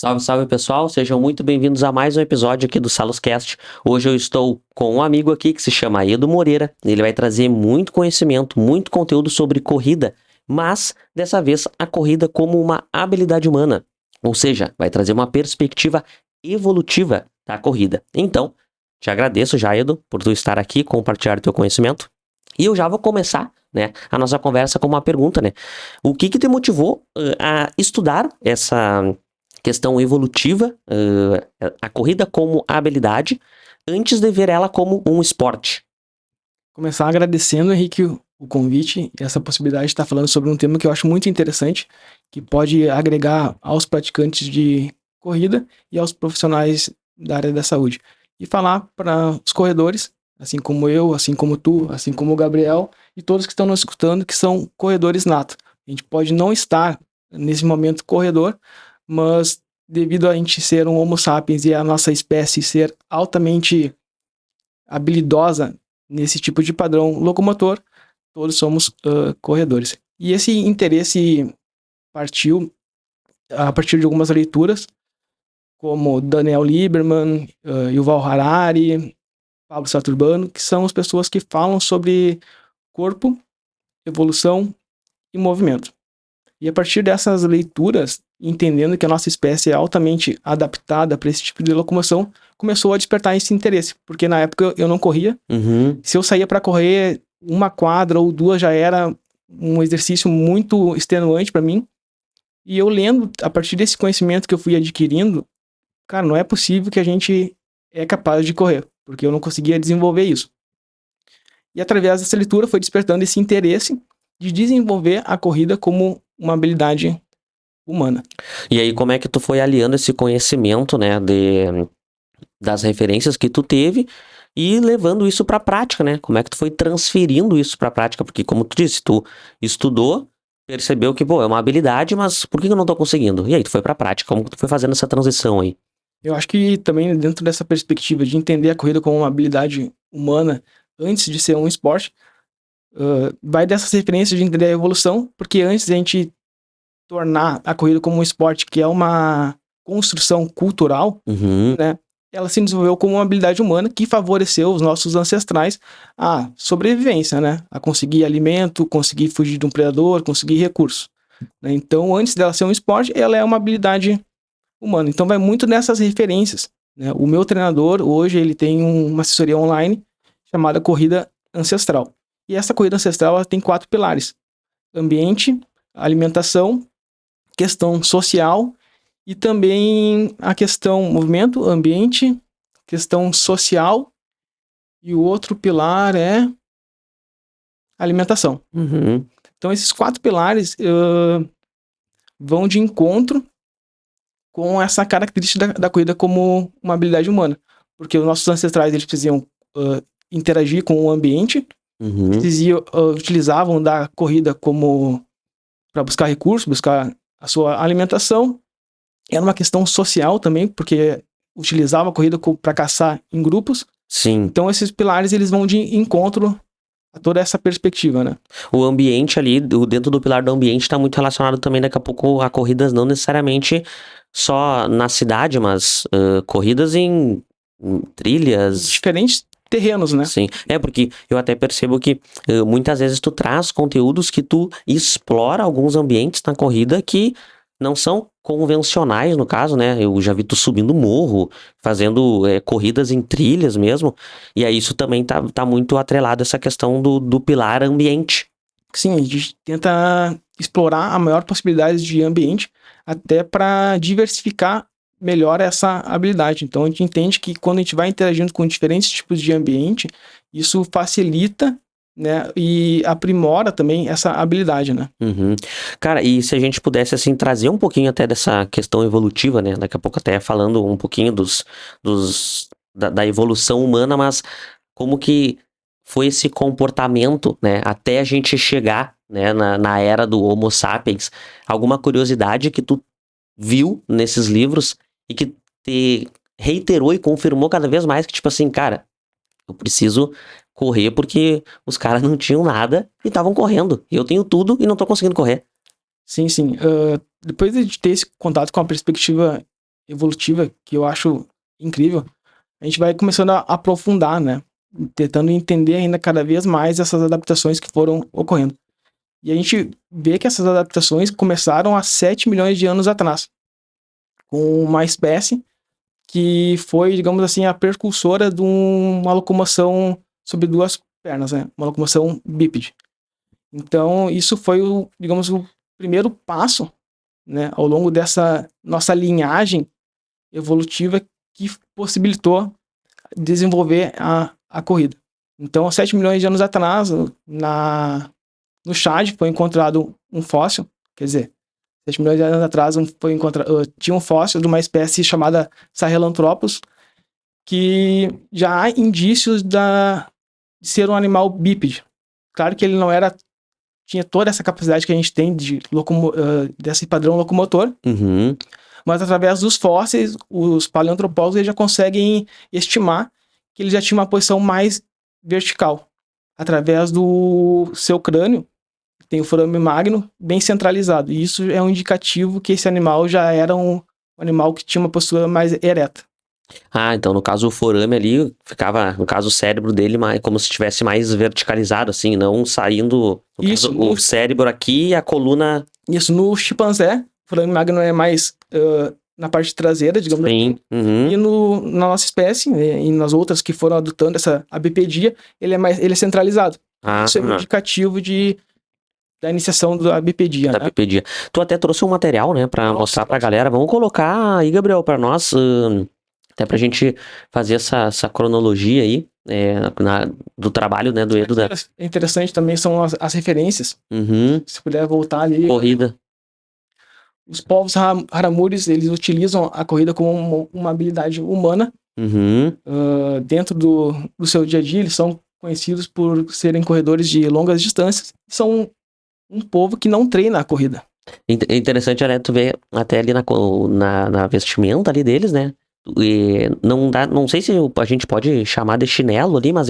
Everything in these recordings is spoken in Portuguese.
Salve, salve pessoal, sejam muito bem-vindos a mais um episódio aqui do Saloscast. Hoje eu estou com um amigo aqui que se chama Edu Moreira. Ele vai trazer muito conhecimento, muito conteúdo sobre corrida, mas dessa vez a corrida como uma habilidade humana, ou seja, vai trazer uma perspectiva evolutiva da corrida. Então, te agradeço já, Edu, por tu estar aqui, compartilhar teu conhecimento. E eu já vou começar, né, a nossa conversa com uma pergunta, né? O que te motivou a estudar essa questão evolutiva, a corrida como habilidade, antes de ver ela como um esporte? Começar agradecendo, Henrique, o convite e essa possibilidade de estar falando sobre um tema que eu acho muito interessante, que pode agregar aos praticantes de corrida e aos profissionais da área da saúde. E falar para os corredores, assim como eu, assim como tu, assim como o Gabriel e todos que estão nos escutando, que são corredores natos. A gente pode não estar nesse momento corredor, mas devido a gente ser um Homo sapiens e a nossa espécie ser altamente habilidosa nesse tipo de padrão locomotor, todos somos corredores. E esse interesse partiu a partir de algumas leituras, como Daniel Lieberman, Yuval Harari, Pablo Saturbano, que são as pessoas que falam sobre corpo, evolução e movimento. E a partir dessas leituras, entendendo que a nossa espécie é altamente adaptada para esse tipo de locomoção, começou a despertar esse interesse, porque na época eu não corria. Se eu saía para correr uma quadra ou duas já era um exercício muito extenuante para mim. E eu lendo, a partir desse conhecimento que eu fui adquirindo, cara, não é possível que a gente é capaz de correr, porque eu não conseguia desenvolver isso. E através dessa leitura foi despertando esse interesse de desenvolver a corrida como uma habilidade humana. E aí, como é que tu foi aliando esse conhecimento, né, das referências que tu teve e levando isso pra prática, né? Como é que tu foi transferindo isso pra prática? Porque, como tu disse, tu estudou, percebeu que, pô, é uma habilidade, mas por que eu não tô conseguindo? E aí, tu foi pra prática. Como que tu foi fazendo essa transição aí? Eu acho que também dentro dessa perspectiva de entender a corrida como uma habilidade humana antes de ser um esporte, vai dessas referências de entender a evolução, porque antes de a gente tornar a corrida como um esporte que é uma construção cultural, né, ela se desenvolveu como uma habilidade humana que favoreceu os nossos ancestrais à sobrevivência, né, a conseguir alimento, conseguir fugir de um predador, conseguir recursos. Né? Então, antes dela ser um esporte, ela é uma habilidade humana. Então, vai muito nessas referências. Né? O meu treinador, hoje, ele tem uma assessoria online chamada Corrida Ancestral. E essa corrida ancestral ela tem 4 pilares: ambiente, alimentação, questão social e também a questão movimento, ambiente, questão social, e o outro pilar é alimentação. Então esses 4 pilares vão de encontro com essa característica da corrida como uma habilidade humana, porque os nossos ancestrais eles precisavam interagir com o ambiente, eles utilizavam da corrida como para buscar recursos, buscar a sua alimentação. Era uma questão social também, porque utilizava a corrida para caçar em grupos. Sim. Então esses pilares eles vão de encontro a toda essa perspectiva, né? O ambiente ali, dentro do pilar do ambiente, está muito relacionado também daqui a pouco a corridas não necessariamente só na cidade, mas corridas em trilhas. Diferentes terrenos, né? Sim, porque eu até percebo que muitas vezes tu traz conteúdos que tu explora alguns ambientes na corrida que não são convencionais, no caso, né? Eu já vi tu subindo morro, fazendo corridas em trilhas mesmo, e aí isso também tá muito atrelado a essa questão do pilar ambiente. Sim, a gente tenta explorar a maior possibilidade de ambiente até para diversificar melhor essa habilidade. Então a gente entende que quando a gente vai interagindo com diferentes tipos de ambiente, isso facilita, né, e aprimora também essa habilidade, né? Cara, e se a gente pudesse, assim, trazer um pouquinho até dessa questão evolutiva, né? Daqui a pouco até falando um pouquinho da evolução humana, mas como que foi esse comportamento, né? Até a gente chegar, né, na era do Homo sapiens. Alguma curiosidade que tu viu nesses livros e que te reiterou e confirmou cada vez mais que, tipo assim, cara, eu preciso correr porque os caras não tinham nada e estavam correndo. Eu tenho tudo e não tô conseguindo correr. Sim, sim. Depois de ter esse contato com a perspectiva evolutiva que eu acho incrível, a gente vai começando a aprofundar, né? Tentando entender ainda cada vez mais essas adaptações que foram ocorrendo. E a gente vê que essas adaptações começaram há 7 milhões de anos atrás, com uma espécie que foi, digamos assim, a precursora de uma locomoção sobre duas pernas, né? Uma locomoção bípede. Então, isso foi, digamos, o primeiro passo, né, ao longo dessa nossa linhagem evolutiva que possibilitou desenvolver a corrida. Então, há 7 milhões de anos atrás, no Chad foi encontrado um fóssil, quer dizer, 7 milhões de anos atrás tinha um fóssil de uma espécie chamada Sahelanthropus, que já há indícios de ser um animal bípede. Claro que ele não tinha toda essa capacidade que a gente tem desse padrão locomotor, mas através dos fósseis, os paleoantropólogos eles já conseguem estimar que ele já tinha uma posição mais vertical, através do seu crânio, que tem o forame magno, bem centralizado. E isso é um indicativo que esse animal já era um animal que tinha uma postura mais ereta. Ah, então no caso o forame ali ficava, no caso o cérebro dele, como se estivesse mais verticalizado, assim, não saindo Isso, o cérebro aqui e a coluna. Isso, no chimpanzé, o forame magno é mais na parte traseira, digamos assim. E na nossa espécie, e nas outras que foram adotando a bipedia, ele é centralizado. Isso é um indicativo da iniciação da bipedia, da bipedia. Tu até trouxe um material, né, pra mostrar pra galera. Vamos colocar aí, Gabriel, pra nós, até pra gente fazer essa cronologia aí, do trabalho, né, do Edu. É interessante também, são as referências. Se puder voltar ali. Corrida. Os povos Haramuris, eles utilizam a corrida como uma habilidade humana. Dentro do seu dia a dia, eles são conhecidos por serem corredores de longas distâncias. São um povo que não treina a corrida. É interessante, né, tu ver até ali na vestimenta ali deles, né? E não sei se a gente pode chamar de chinelo ali, mas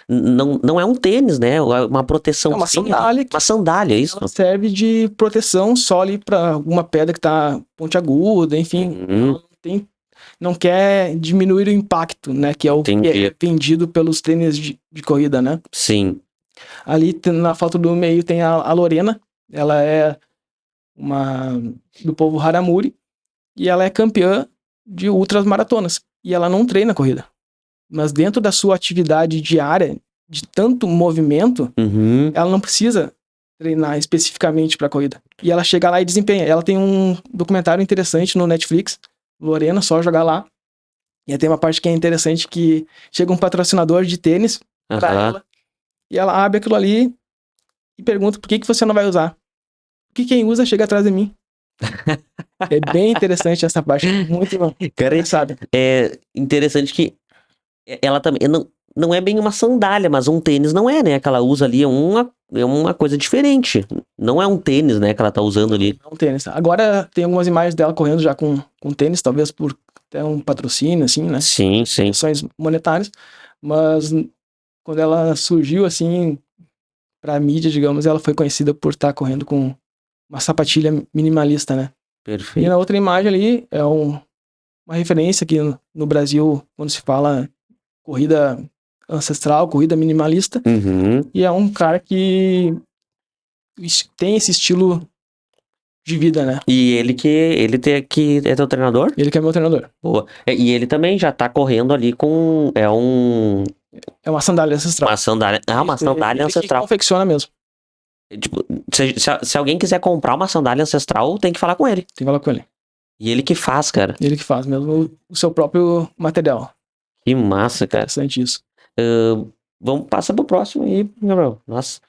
não é um tênis, né? Uma proteção. É uma sandália. Uma sandália, isso. Ela serve de proteção só ali para alguma pedra que tá pontiaguda, enfim. Não quer diminuir o impacto, né? Que é o que é vendido pelos tênis de corrida, né? Sim. Ali na foto do meio tem a Lorena. Ela é do povo Haramuri e ela é campeã de ultramaratonas. E ela não treina corrida. Mas dentro da sua atividade diária, de tanto movimento, ela não precisa treinar especificamente para corrida. E ela chega lá e desempenha. Ela tem um documentário interessante no Netflix, Lorena, só jogar lá. E tem uma parte que é interessante que chega um patrocinador de tênis para ela. E ela abre aquilo ali e pergunta por que você não vai usar. Porque quem usa chega atrás de mim. É bem interessante essa parte, muito engraçada. É interessante que ela também não é bem uma sandália, mas um tênis não é, né? Que ela usa ali é uma coisa diferente. Não é um tênis, né, que ela tá usando ali. É um tênis. Agora tem algumas imagens dela correndo já com tênis, talvez por até um patrocínio, assim, né? Sim. Questões monetárias. Mas quando ela surgiu, assim, pra mídia, digamos, ela foi conhecida por estar correndo com uma sapatilha minimalista, né? Perfeito. E na outra imagem ali é uma referência que no Brasil, quando se fala corrida ancestral, corrida minimalista, e é um cara que tem esse estilo de vida, né? E ele que é teu treinador? Ele que é meu treinador. Boa. E ele também já tá correndo ali com... É uma sandália ancestral. Uma sandália. Uma sandália ancestral. Ele que confecciona mesmo. Tipo, se alguém quiser comprar uma sandália ancestral, tem que falar com ele. Tem que falar com ele. E ele que faz, cara. Ele que faz mesmo o seu próprio material. Que massa, cara. Interessante isso. Vamos passar pro próximo aí, Gabriel. Nossa.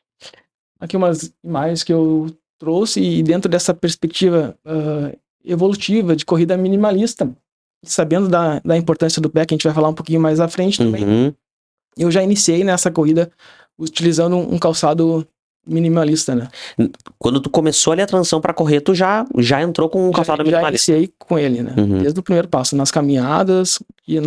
Aqui umas imagens que eu trouxe e dentro dessa perspectiva evolutiva de corrida minimalista, sabendo da importância do pé, que a gente vai falar um pouquinho mais à frente também, eu já iniciei nessa corrida utilizando um calçado minimalista, né? Quando tu começou ali a transição pra correr, tu já entrou com um calçado minimalista? Já iniciei com ele, né? Desde o primeiro passo, nas caminhadas e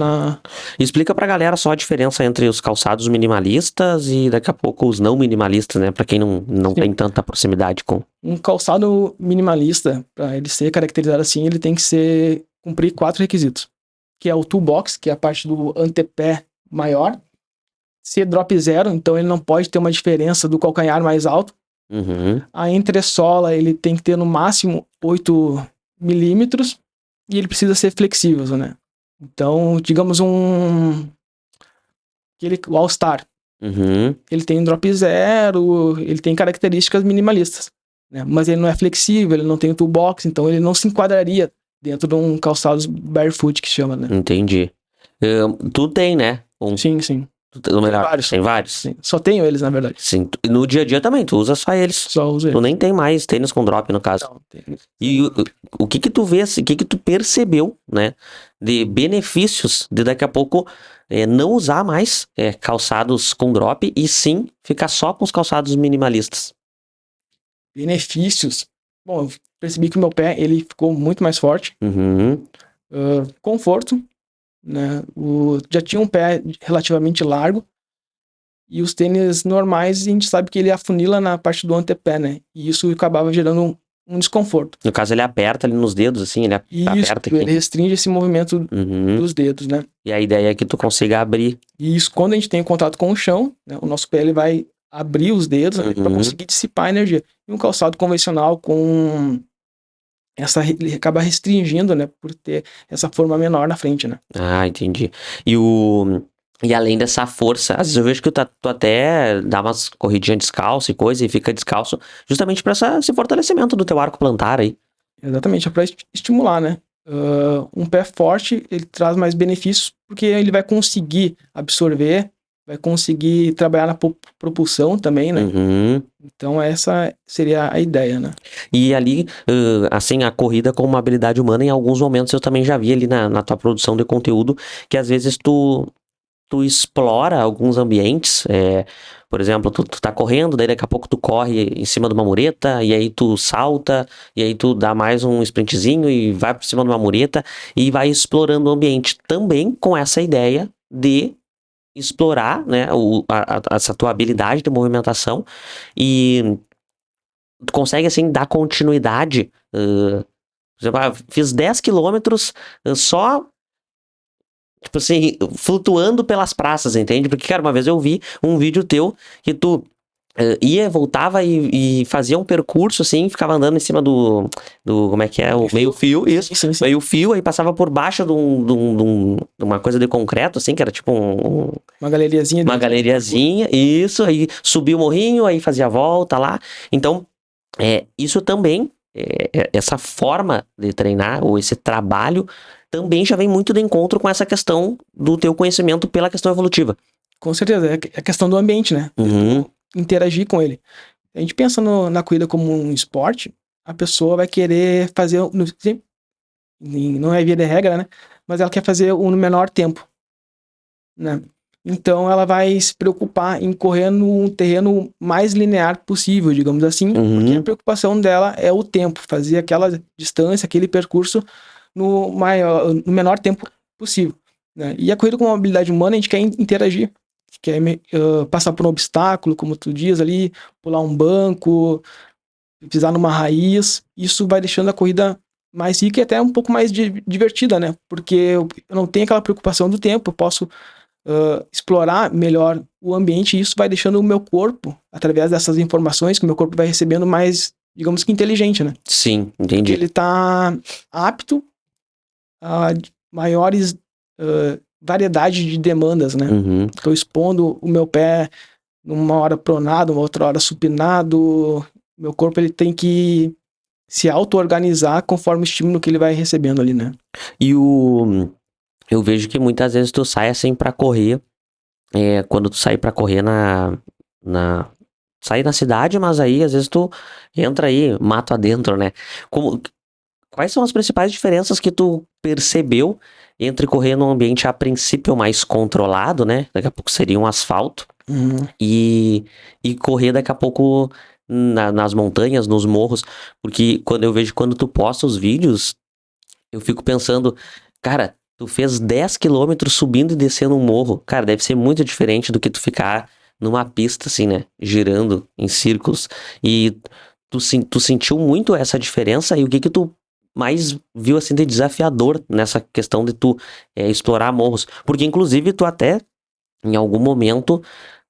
Explica pra galera só a diferença entre os calçados minimalistas e daqui a pouco os não minimalistas, né? Pra quem não tem tanta proximidade com... Um calçado minimalista, pra ele ser caracterizado assim, ele tem que ser cumprir 4 requisitos, que é o toolbox, que é a parte do antepé maior, ser drop zero, então ele não pode ter uma diferença do calcanhar mais alto. Uhum. A entressola, ele tem que ter no máximo 8 milímetros e ele precisa ser flexível, né? Então, digamos o All-Star, Uhum. ele tem um drop zero, ele tem características minimalistas, né? Mas ele não é flexível, ele não tem o toolbox, então ele não se enquadraria dentro de um calçado barefoot que chama, né? Entendi. Tu tem, né? Sim, sim. Ou melhor, vários. tem vários? Sim. Só tenho eles, na verdade. Sim. No dia a dia também, tu usa só eles. Só uso Tu eles. nem tem mais tênis com drop, no caso. Não, tem. E o que que tu vê, o que que tu percebeu, né, de benefícios de daqui a pouco não usar mais calçados com drop e sim ficar só com os calçados minimalistas? Benefícios. Bom, eu percebi que o meu pé, ele ficou muito mais forte. Uhum. Conforto, né? Já tinha um pé relativamente largo. E os tênis normais, a gente sabe que ele afunila na parte do antepé, né? E isso acabava gerando um desconforto. No caso, ele aperta ali nos dedos, assim, ele Isso, aperta aqui. ele restringe esse movimento Uhum. dos dedos, né? E a ideia é que tu consiga abrir. E isso, quando a gente tem contato com o chão, né, o nosso pé ele vai abrir os dedos, né, para Uhum. conseguir dissipar a energia. E um calçado convencional ele acaba restringindo, né, por ter essa forma menor na frente, né? Ah, entendi. E além dessa força, às vezes eu vejo que tu até dá umas corridinhas descalço e coisa e fica descalço, justamente para esse fortalecimento do teu arco plantar aí. Exatamente, é para estimular, né? Um pé forte, ele traz mais benefícios, porque ele vai conseguir absorver, vai conseguir trabalhar na propulsão também, né? Uhum. Então essa seria a ideia, né? E ali, assim, a corrida como uma habilidade humana, em alguns momentos eu também já vi ali na tua produção de conteúdo, que às vezes tu explora alguns ambientes, por exemplo, tu tá correndo, daí daqui a pouco tu corre em cima de uma mureta, e aí tu salta, e aí tu dá mais um sprintzinho e vai por cima de uma mureta, e vai explorando o ambiente, também com essa ideia de explorar, né, essa tua habilidade de movimentação, e tu consegue, assim, dar continuidade, por exemplo, fiz 10 quilômetros só, tipo assim, flutuando pelas praças, entende? Porque, cara, uma vez eu vi um vídeo teu que tu ia, voltava e fazia um percurso, assim, ficava andando em cima do como é que é? O meio-fio, isso. Sim, sim. Meio-fio, aí passava por baixo de uma coisa de concreto, assim, que era tipo Uma galeriazinha. uma galeriazinha, isso, aí subia o morrinho, aí fazia a volta lá. Então, isso também, essa forma de treinar, ou esse trabalho, também já vem muito de encontro com essa questão do teu conhecimento pela questão evolutiva. Com certeza, é a questão do ambiente, né? Uhum. Interagir com ele. A gente pensa na corrida como um esporte, a pessoa vai querer fazer, não é via de regra, né? Mas ela quer fazer no menor tempo, né? Então ela vai se preocupar em correr num terreno mais linear possível, digamos assim, porque a preocupação dela é o tempo, fazer aquela distância, aquele percurso no menor tempo possível, né? E a corrida com mobilidade humana, a gente quer interagir, quer passar por um obstáculo, como tu diz ali, pular um banco, pisar numa raiz. Isso vai deixando a corrida mais rica e até um pouco mais divertida, né? Porque eu não tenho aquela preocupação do tempo, eu posso explorar melhor o ambiente, e isso vai deixando o meu corpo, através dessas informações que o meu corpo vai recebendo, mais, digamos que inteligente, né? Sim, entendi. Ele tá apto a maiores variedade de demandas, né? Uhum. Tô expondo o meu pé numa hora pronado, uma outra hora supinado. Meu corpo ele tem que se auto-organizar conforme o estímulo que ele vai recebendo ali, né? E eu vejo que muitas vezes tu sai assim pra correr, quando tu sai pra correr sai na cidade, mas aí às vezes tu entra aí, mato adentro, né? Quais são as principais diferenças que tu percebeu entre correr num ambiente a princípio mais controlado, né? Daqui a pouco seria um asfalto, e correr daqui a pouco nas montanhas, nos morros, porque quando tu posta os vídeos, eu fico pensando, cara, tu fez 10 quilômetros subindo e descendo um morro, cara, deve ser muito diferente do que tu ficar numa pista assim, né, girando em círculos, e tu sentiu muito essa diferença, e o que tu mais viu assim de desafiador nessa questão de tu explorar morros? Porque inclusive tu até, em algum momento,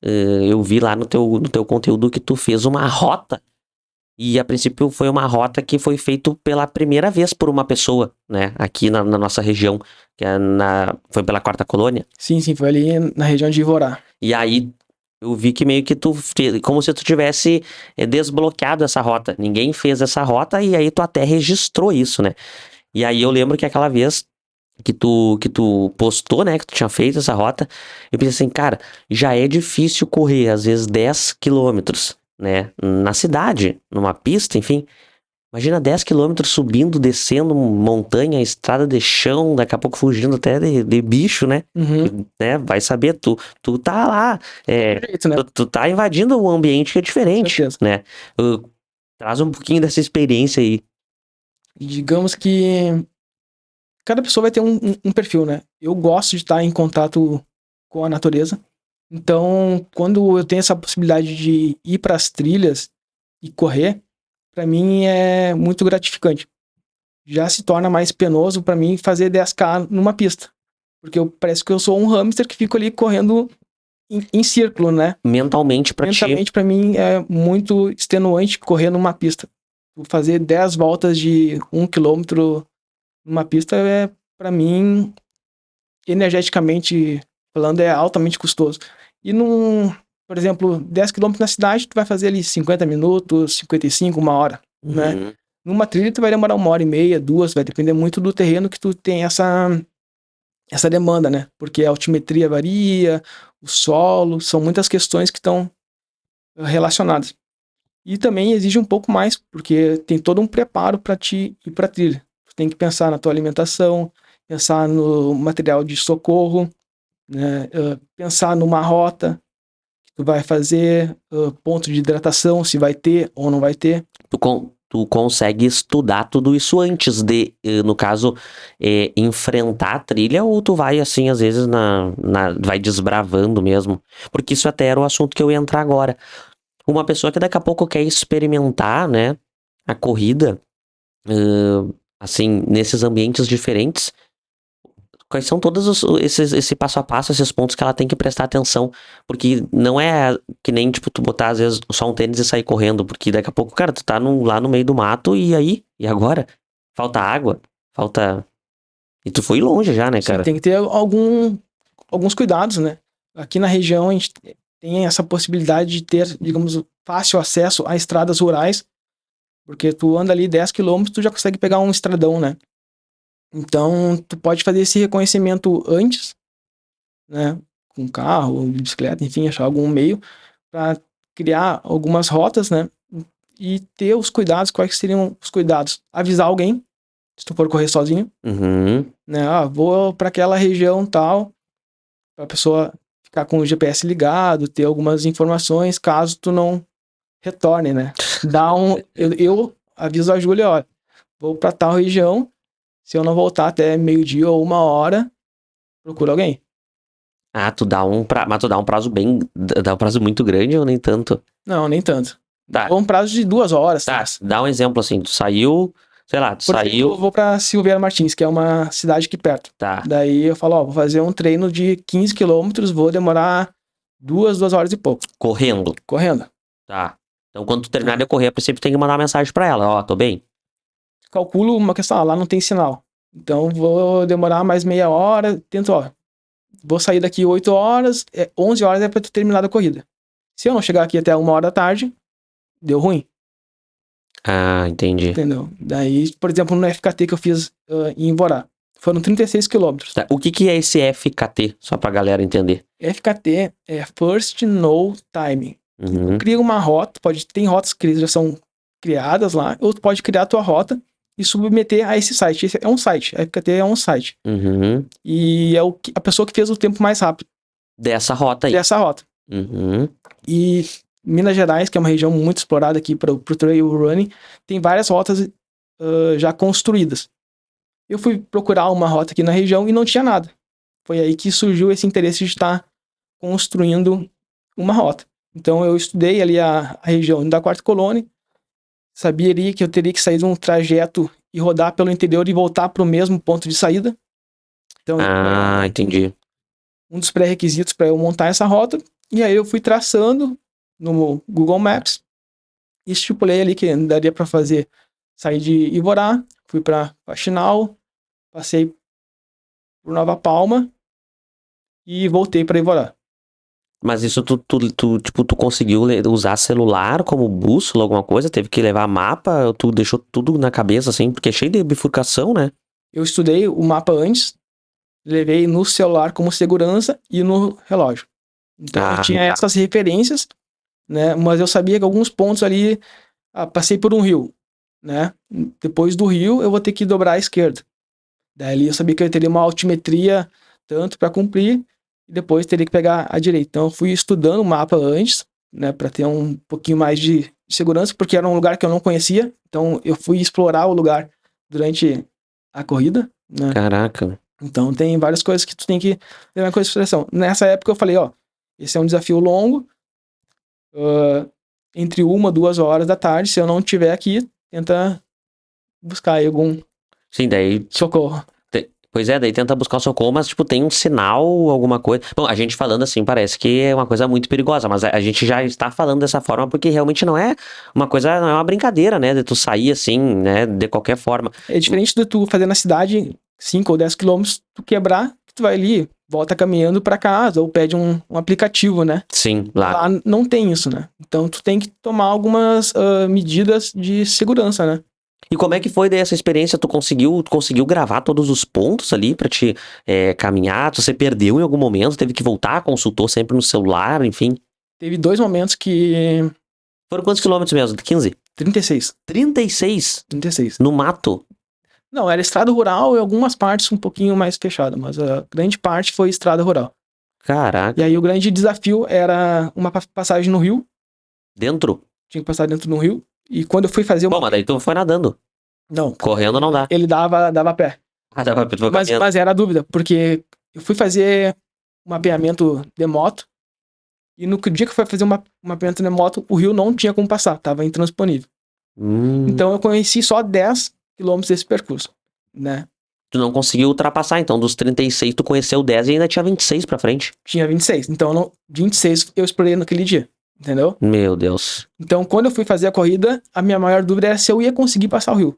eu vi lá no teu conteúdo que tu fez uma rota. E a princípio foi uma rota que foi feita pela primeira vez por uma pessoa, né? Aqui na nossa região, que foi pela Quarta Colônia. Sim, foi ali na região de Ivorá. E aí eu vi que meio que tu fez, como se tu tivesse desbloqueado essa rota. Ninguém fez essa rota e aí tu até registrou isso, né? E aí eu lembro que aquela vez que tu postou, né, que tu tinha feito essa rota, eu pensei assim, cara, já é difícil correr, às vezes, 10 quilômetros, né, na cidade, numa pista, enfim. Imagina 10 quilômetros subindo, descendo montanha, estrada de chão, daqui a pouco fugindo até de bicho, né? Uhum. Né? Vai saber, tu tá lá, Jeito, né? tu tá invadindo um ambiente que é Com diferente, certeza. né? Traz um pouquinho dessa experiência aí. Digamos que cada pessoa vai ter um perfil, né? Eu gosto de estar em contato com a natureza. Então, quando eu tenho essa possibilidade de ir para as trilhas e correr, para mim é muito gratificante. Já se torna mais penoso para mim fazer 10K numa pista. Porque parece que eu sou um hamster que fico ali correndo em círculo, né? Mentalmente pra ti. Mentalmente, para mim, é muito extenuante correr numa pista. Fazer 10 voltas de 1 quilômetro numa pista para mim, energeticamente falando, é altamente custoso. E por exemplo, 10 quilômetros na cidade, tu vai fazer ali 50 minutos, 55, uma hora, né? Uhum. Numa trilha, tu vai demorar 1h30, 2, vai depender muito do terreno que tu tem essa demanda, né? Porque a altimetria varia, o solo, são muitas questões que estão relacionadas. E também exige um pouco mais, porque tem todo um preparo para ti ir para trilha. Tu tem que pensar na tua alimentação, pensar no material de socorro, né? Pensar numa rota que tu vai fazer, ponto de hidratação, se vai ter ou não vai ter. Tu consegue estudar tudo isso antes de, no caso, enfrentar a trilha, ou tu vai assim, às vezes, vai desbravando mesmo? Porque isso até era o assunto que eu ia entrar agora. Uma pessoa que daqui a pouco quer experimentar, né, a corrida, assim, nesses ambientes diferentes, quais são todos esse passo a passo, esses pontos que ela tem que prestar atenção? Porque não é que nem, tipo, tu botar, às vezes, só um tênis e sair correndo, porque daqui a pouco, cara, tu tá lá no meio do mato, e aí? E agora? Falta água? Falta... E tu foi longe já, né, Sim, cara? tem que ter alguns cuidados, né? Aqui na região a gente tem essa possibilidade de ter, digamos, fácil acesso a estradas rurais, porque tu anda ali 10 quilômetros, tu já consegue pegar um estradão, né? Então, tu pode fazer esse reconhecimento antes, né? Com carro, ou bicicleta, enfim, achar algum meio para criar algumas rotas, né? E ter os cuidados, quais seriam os cuidados? Avisar alguém, se tu for correr sozinho, Uhum. né? Vou para aquela região tal, para a pessoa ficar com o GPS ligado, ter algumas informações, caso tu não retorne, né? Eu aviso a Júlia, ó, vou para tal região, se eu não voltar até meio-dia ou 1 hora, procura alguém. Ah, mas tu dá um prazo dá um prazo muito grande ou nem tanto? Não, nem tanto. Tá, Dou um prazo de 2 horas, tá, 3. dá um exemplo assim, tu saiu, sei lá, tu Por exemplo, eu vou pra Silveira Martins, que é uma cidade aqui perto. tá, Daí eu falo, ó, vou fazer um treino de 15 quilômetros, vou demorar 2 horas e pouco, correndo, correndo. tá. Então quando tu terminar de correr, a princípio tem que mandar uma mensagem pra ela, ó, tô bem. Calculo uma questão, lá não tem sinal. Então vou demorar mais meia hora, tento, ó, vou sair daqui 8 horas, 11 horas é pra ter terminado a corrida. Se eu não chegar aqui até 1 hora da tarde, deu ruim, Ah, entendi. entendeu? Daí, por exemplo, no FKT que eu fiz em Ivorá, foram 36 quilômetros. Tá, o que é esse FKT, só pra galera entender? FKT é First No Time. Uhum, Cria uma rota, tem rotas que já são criadas lá, ou tu pode criar a tua rota e submeter a esse site. Esse é um site, a FKT é um site. uhum. E é a pessoa que fez o tempo mais rápido Dessa rota aí. dessa rota. Uhum. E Minas Gerais, que é uma região muito explorada aqui para o trail running, tem várias rotas já construídas. Eu fui procurar uma rota aqui na região e não tinha nada. Foi aí que surgiu esse interesse de estar construindo uma rota. Então eu estudei ali a região da Quarta Colônia, sabia ali que eu teria que sair de um trajeto e rodar pelo interior e voltar para o mesmo ponto de saída. Então, Entendi. um dos pré-requisitos para eu montar essa rota. E aí eu fui traçando no Google Maps e estipulei ali que daria para fazer, sair de Ivorá, fui para Faxinal, passei por Nova Palma e voltei para Ivorá. Mas isso tipo, tu conseguiu usar celular como bússola, alguma coisa? Teve que levar mapa? Tu deixou tudo na cabeça, assim? Porque é cheio de bifurcação, né? Eu estudei o mapa antes, levei no celular como segurança e no relógio. Então eu tinha tá. essas referências, né? Mas eu sabia que alguns pontos ali, passei por um rio, né? Depois do rio eu vou ter que dobrar à esquerda. Daí eu sabia que eu teria uma altimetria tanto para cumprir e depois teria que pegar a direita. Então eu fui estudando o mapa antes, né, para ter um pouquinho mais de segurança, porque era um lugar que eu não conhecia. Então eu fui explorar o lugar durante a corrida, né? Caraca. Então tem várias coisas que tu tem que levar em consideração. Nessa época eu falei, ó, esse é um desafio longo, entre 1 e 2 horas da tarde, se eu não estiver aqui, tenta buscar aí algum Sim, daí socorro. Pois é, daí tenta buscar o socorro, mas, tipo, tem um sinal, alguma coisa. Bom, a gente falando assim parece que é uma coisa muito perigosa, mas a gente já está falando dessa forma porque realmente não é uma coisa, não é uma brincadeira, né? De tu sair assim, né? De qualquer forma. É diferente de tu fazer na cidade 5 ou 10 quilômetros, tu quebrar, tu vai ali, volta caminhando para casa ou pede um aplicativo, né? Sim, lá. Lá não tem isso, né? Então tu tem que tomar algumas medidas de segurança, né? E como é que foi daí essa experiência? Tu conseguiu gravar todos os pontos ali pra te caminhar? Tu se perdeu em algum momento? Teve que voltar? Consultou sempre no celular? Enfim. Teve 2 momentos que... Foram quantos quilômetros mesmo? 15? 36. 36? 36. No mato? Não, era estrada rural e algumas partes um pouquinho mais fechadas, mas a grande parte foi estrada rural. Caraca. E aí o grande desafio era uma passagem no rio, Dentro? tinha que passar dentro do rio, e quando eu fui fazer Bom, uma... mas daí tu foi nadando. Não, Correndo não dá. ele dava pé. Ah, dá pra tu foi caminhando. Mas era a dúvida, porque eu fui fazer um mapeamento de moto, e no dia que eu fui fazer um mapeamento de moto, o rio não tinha como passar, tava intransponível. Então eu conheci só 10 quilômetros desse percurso, né? Tu não conseguiu ultrapassar, então dos 36 tu conheceu 10 e ainda tinha 26 pra frente. Tinha 26, então 26 eu explorei naquele dia, entendeu? Meu Deus. Então quando eu fui fazer a corrida, a minha maior dúvida era se eu ia conseguir passar o rio,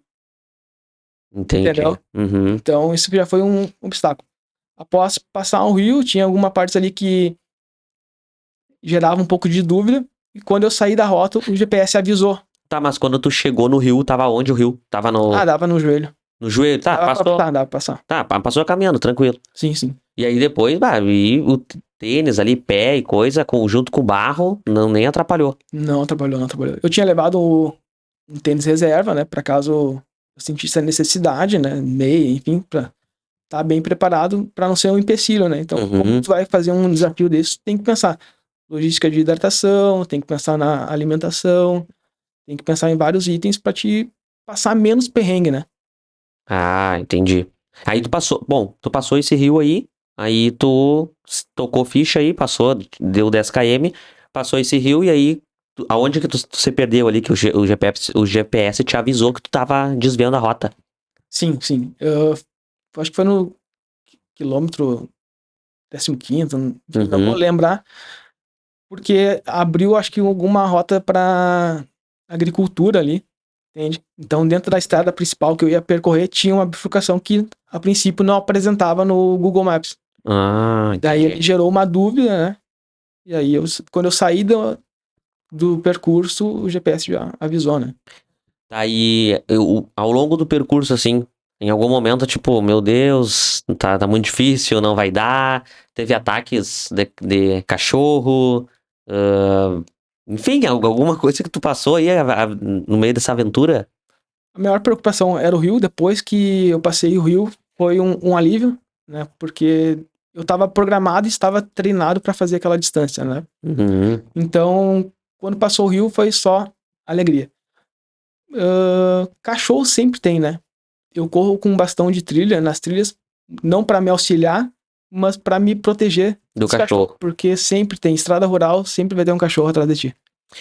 Entendi. entendeu? Uhum. Então isso já foi um obstáculo. Após passar o rio, tinha alguma parte ali que gerava um pouco de dúvida, e quando eu saí da rota, o GPS avisou. Tá, mas quando tu chegou no rio, tava onde o rio? Tava Dava no joelho. no joelho? Tá, Dava passou. dava pra passar. Tá, passou caminhando, tranquilo. Sim. E aí depois, e o tênis ali, pé e coisa, junto com o barro, não nem atrapalhou. Não atrapalhou. Eu tinha levado um tênis reserva, né, pra caso eu sentisse a necessidade, né, meia, enfim, pra estar bem preparado pra não ser um empecilho, né. Então, como tu vai fazer um desafio desse, tu tem que pensar logística de hidratação, tem que pensar na alimentação, tem que pensar em vários itens pra te passar menos perrengue, né. Ah, entendi. Aí tu passou esse rio aí tu tocou ficha aí, passou, deu 10 km, passou esse rio e aí, aonde que tu se perdeu ali, que o GPS te avisou que tu tava desviando a rota? Sim. Eu acho que foi no quilômetro 15º, não vou lembrar, porque abriu, acho que alguma rota para agricultura ali, entende? Então, dentro da estrada principal que eu ia percorrer, tinha uma bifurcação que, a princípio, não apresentava no Google Maps. Ah, Daí entendi. ele gerou uma dúvida, né? E aí, quando eu saí do percurso, o GPS já avisou, né? Aí, ao longo do percurso, assim, em algum momento, tipo, meu Deus, tá muito difícil, não vai dar. Teve ataques de cachorro, enfim, alguma coisa que tu passou aí no meio dessa aventura? A maior preocupação era o rio. Depois que eu passei o rio, foi um alívio, né? Porque eu estava programado e estava treinado para fazer aquela distância, né? Uhum. Então, quando passou o rio, foi só alegria. Cachorro sempre tem, né? Eu corro com um bastão de trilha nas trilhas, não para me auxiliar, mas para me proteger Do desse cachorro. porque sempre tem estrada rural, sempre vai ter um cachorro atrás de ti.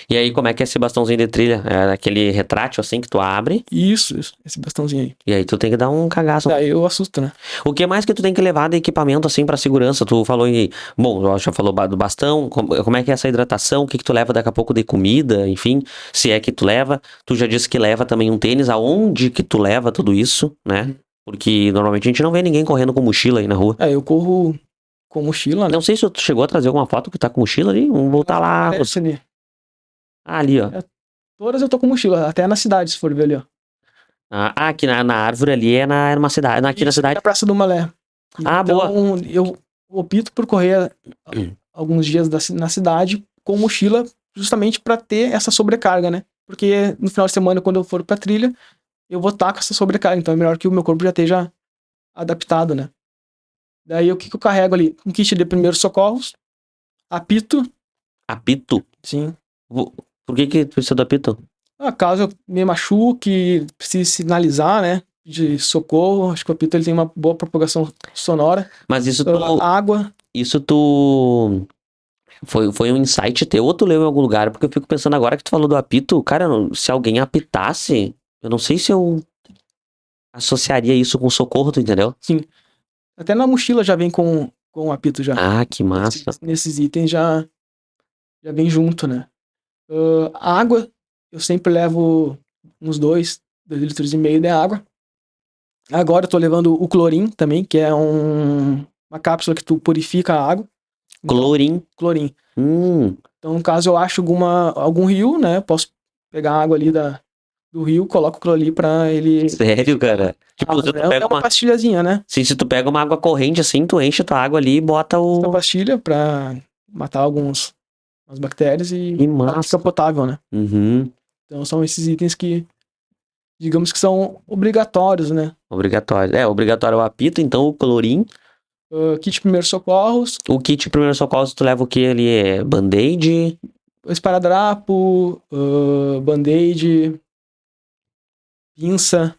E aí, como é que é esse bastãozinho de trilha? É aquele retrátil assim que tu abre, Isso, esse bastãozinho aí. e aí tu tem que dar um cagaço. Daí eu assusto, né? O que mais que tu tem que levar de equipamento assim pra segurança? Tu falou em. Bom, já falou do bastão. Como é que é essa hidratação? O que que tu leva daqui a pouco de comida? Enfim, se é que tu leva. Tu já disse que leva também um tênis. Aonde que tu leva tudo isso, né? Porque normalmente a gente não vê ninguém correndo com mochila aí na rua. Eu corro com mochila, né? Não sei se tu chegou a trazer alguma foto que tá com mochila ali. Vamos voltar lá. Aparece ali. Ah, ali, ó. Todas eu tô com mochila, até na cidade, se for ver ali, ó. Aqui na árvore ali é numa cidade. Aqui na Isso, cidade. na Praça do Malé. Boa. Então, eu opto por correr alguns dias na cidade com mochila, justamente para ter essa sobrecarga, né? Porque no final de semana, quando eu for pra trilha, eu vou estar com essa sobrecarga. Então é melhor que o meu corpo já esteja adaptado, né? Daí o que eu carrego ali? Um kit de primeiros socorros, apito, Apito? sim. Por que tu precisa do apito? Caso eu me machuque, precise sinalizar, né? De socorro, acho que o apito ele tem uma boa propagação sonora. Mas isso tu. Água. Isso tu. Foi um insight teu ou tu leu em algum lugar? Porque eu fico pensando agora que tu falou do apito, cara, se alguém apitasse, eu não sei se eu associaria isso com socorro, tu entendeu? Sim. Até na mochila já vem com apito já. Ah, que massa. Nesses itens já vem junto, né? Água, eu sempre levo uns 2,5 litros de água. Agora eu tô levando o clorim também, que é uma cápsula que tu purifica a água. Clorim. Clorim. Hum, Então, caso eu ache algum rio, né? Posso pegar a água ali do rio, coloco aquilo ali pra ele. sério, cara? Tipo, se tu pega É uma pastilhazinha, né? Sim, se tu pega uma água corrente assim, tu enche a tua água ali e bota Essa o. pastilha pra matar algumas bactérias e Que ela massa. fica potável, né? Uhum. Então são esses itens que, digamos que são obrigatórios, né? Obrigatório. É, obrigatório o apito, então o clorim. Kit de primeiros socorros, O kit primeiro socorro, tu leva o que ali? É band-aid? esparadrapo, band-aid, pinça.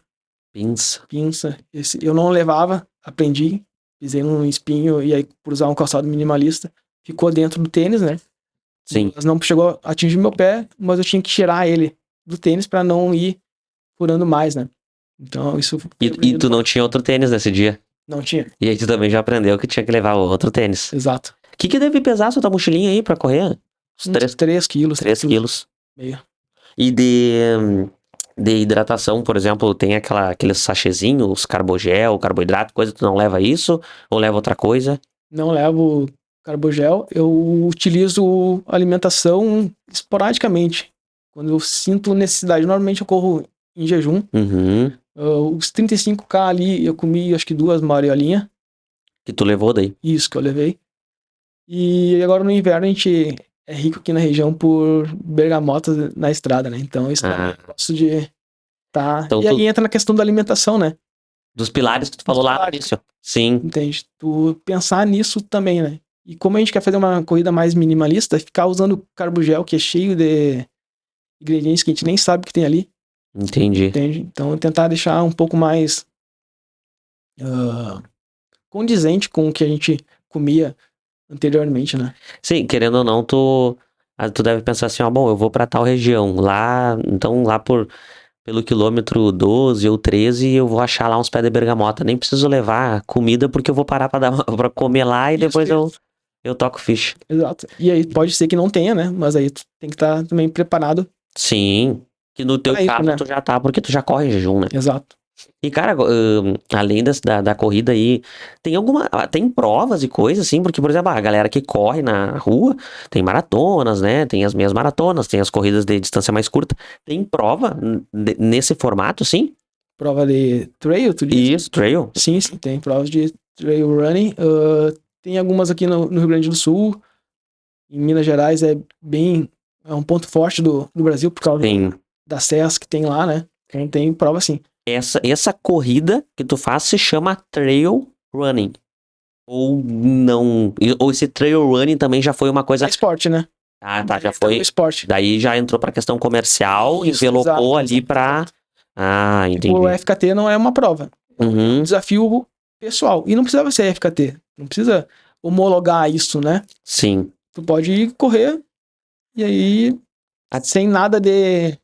Pinça. Esse eu não levava, aprendi, pisei num espinho e aí por usar um calçado minimalista, ficou dentro do tênis, né? Sim. Mas não chegou a atingir meu pé, mas eu tinha que tirar ele do tênis pra não ir furando mais, né? Então isso... E tu não tinha outro tênis nesse dia? Não tinha, E aí tu também já aprendeu que tinha que levar outro tênis. exato. O que deve pesar essa tua mochilinha aí pra correr? Uns Uns 3 quilos. 3 quilos. Meio. E de hidratação, por exemplo, tem aqueles sachêzinhos, os carbogel, carboidrato, coisa, tu não leva isso? Ou leva outra coisa? Não levo carbogel, eu utilizo alimentação esporadicamente. Quando eu sinto necessidade. Normalmente eu corro em jejum. Uhum. Os 35K ali, eu comi acho que 2 mariolinhas. Que tu levou daí? Isso que eu levei. E agora no inverno a gente é rico aqui na região por bergamotas na estrada, né? Então isso eu gosto de tá. Então E aí entra na questão da alimentação, né? Dos pilares que tu falou lá no início. Sim. Entende? Tu pensar nisso também, né? E como a gente quer fazer uma corrida mais minimalista, ficar usando carbogel que é cheio de ingredientes que a gente nem sabe que tem ali. Entendi. Entende? Então tentar deixar um pouco mais condizente com o que a gente comia anteriormente, né? Sim, querendo ou não, tu deve pensar assim, ó, bom, eu vou pra tal região. Lá, então, pelo quilômetro 12 ou 13, eu vou achar lá uns pés de bergamota. Nem preciso levar comida, porque eu vou parar pra comer lá e depois eu toco ficha. Exato. E aí pode ser que não tenha, né? Mas aí tu tem que estar também preparado. Sim, que no teu Pra isso, caso né? tu já tá, porque tu já corre em jejum, né? Exato. E, cara, além da corrida aí, tem provas e coisas, assim, porque, por exemplo, a galera que corre na rua, tem maratonas, né, tem as meias maratonas, tem as corridas de distância mais curta, tem prova nesse formato, sim? Prova de trail, tu diz? Isso, trail. Sim, tem provas de trail running. Tem algumas aqui no Rio Grande do Sul. Em Minas Gerais é um ponto forte do Brasil por causa Tem. das serras que tem lá, né? Então tem prova sim. Essa corrida que tu faz se chama trail running. Ou não? Ou esse trail running também já foi uma coisa... É esporte, né? Ah, tá, já É foi... esporte. Daí já entrou pra questão comercial, Isso, envelopou exato, ali pra... Ah, entendi. O FKT não é uma prova. É um desafio pessoal. E não precisa ser FKT. Não precisa homologar isso, né? Sim. Tu pode ir correr e aí sem nada de,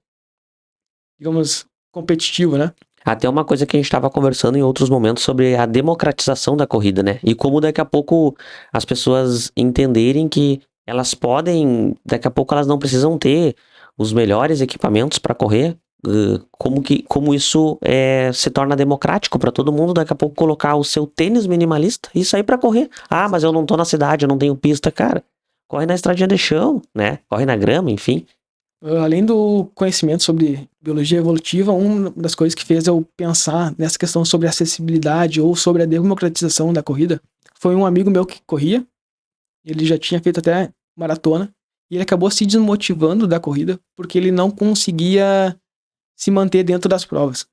digamos, competitivo, né? Até uma coisa que a gente estava conversando em outros momentos sobre a democratização da corrida, né? E como daqui a pouco as pessoas entenderem que elas podem, daqui a pouco elas não precisam ter os melhores equipamentos para correr, como isso se torna democrático para todo mundo, daqui a pouco colocar o seu tênis minimalista e sair para correr. Ah, mas eu não tô na cidade, eu não tenho pista, cara. Corre na estradinha de chão, né? Corre na grama, enfim. Além do conhecimento sobre biologia evolutiva, uma das coisas que fez eu pensar nessa questão sobre acessibilidade ou sobre a democratização da corrida foi um amigo meu que corria. Ele já tinha feito até maratona e ele acabou se desmotivando da corrida porque ele não conseguia se manter dentro das provas.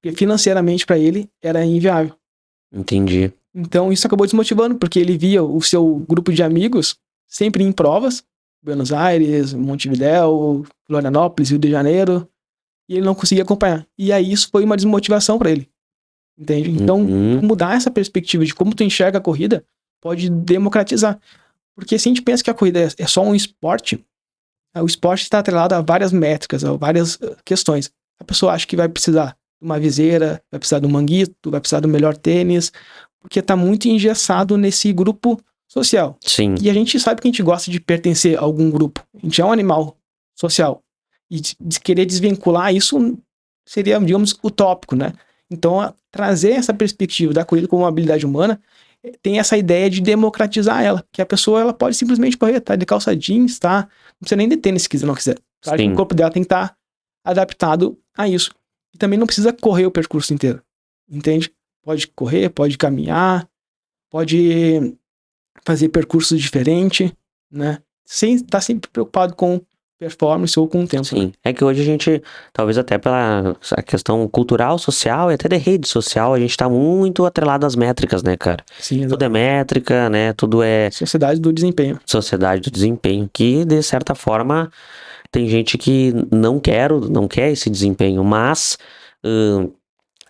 Porque financeiramente para ele era inviável. Entendi. Então isso acabou desmotivando porque ele via o seu grupo de amigos sempre em provas, Buenos Aires, Montevidéu, Florianópolis, Rio de Janeiro, e ele não conseguia acompanhar. E aí isso foi uma desmotivação para ele. Entende? Então, mudar essa perspectiva de como tu enxerga a corrida pode democratizar. Porque se a gente pensa que a corrida é só um esporte, o esporte está atrelado a várias métricas, a várias questões. A pessoa acha que vai precisar de uma viseira, vai precisar de um manguito, vai precisar do melhor tênis, porque está muito engessado nesse grupo social. Sim. E a gente sabe que a gente gosta de pertencer a algum grupo. A gente é um animal social. E de querer desvincular isso seria, digamos, utópico, né? Então, trazer essa perspectiva da corrida como uma habilidade humana tem essa ideia de democratizar ela, que a pessoa ela pode simplesmente correr, tá de calça jeans, tá? Não precisa nem de tênis se quiser, não quiser. Claro que o corpo dela tem que estar adaptado a isso. E também não precisa correr o percurso inteiro, entende? Pode correr, pode caminhar, pode fazer percursos diferentes, né? Sem estar sempre preocupado com performance ou com o tempo. Sim, é que hoje a gente, talvez até pela a questão cultural, social e até de rede social, a gente tá muito atrelado às métricas, né, cara? Sim, tudo é métrica, né? Tudo é sociedade do desempenho. Sociedade do desempenho, que de certa forma tem gente que não quer esse desempenho, mas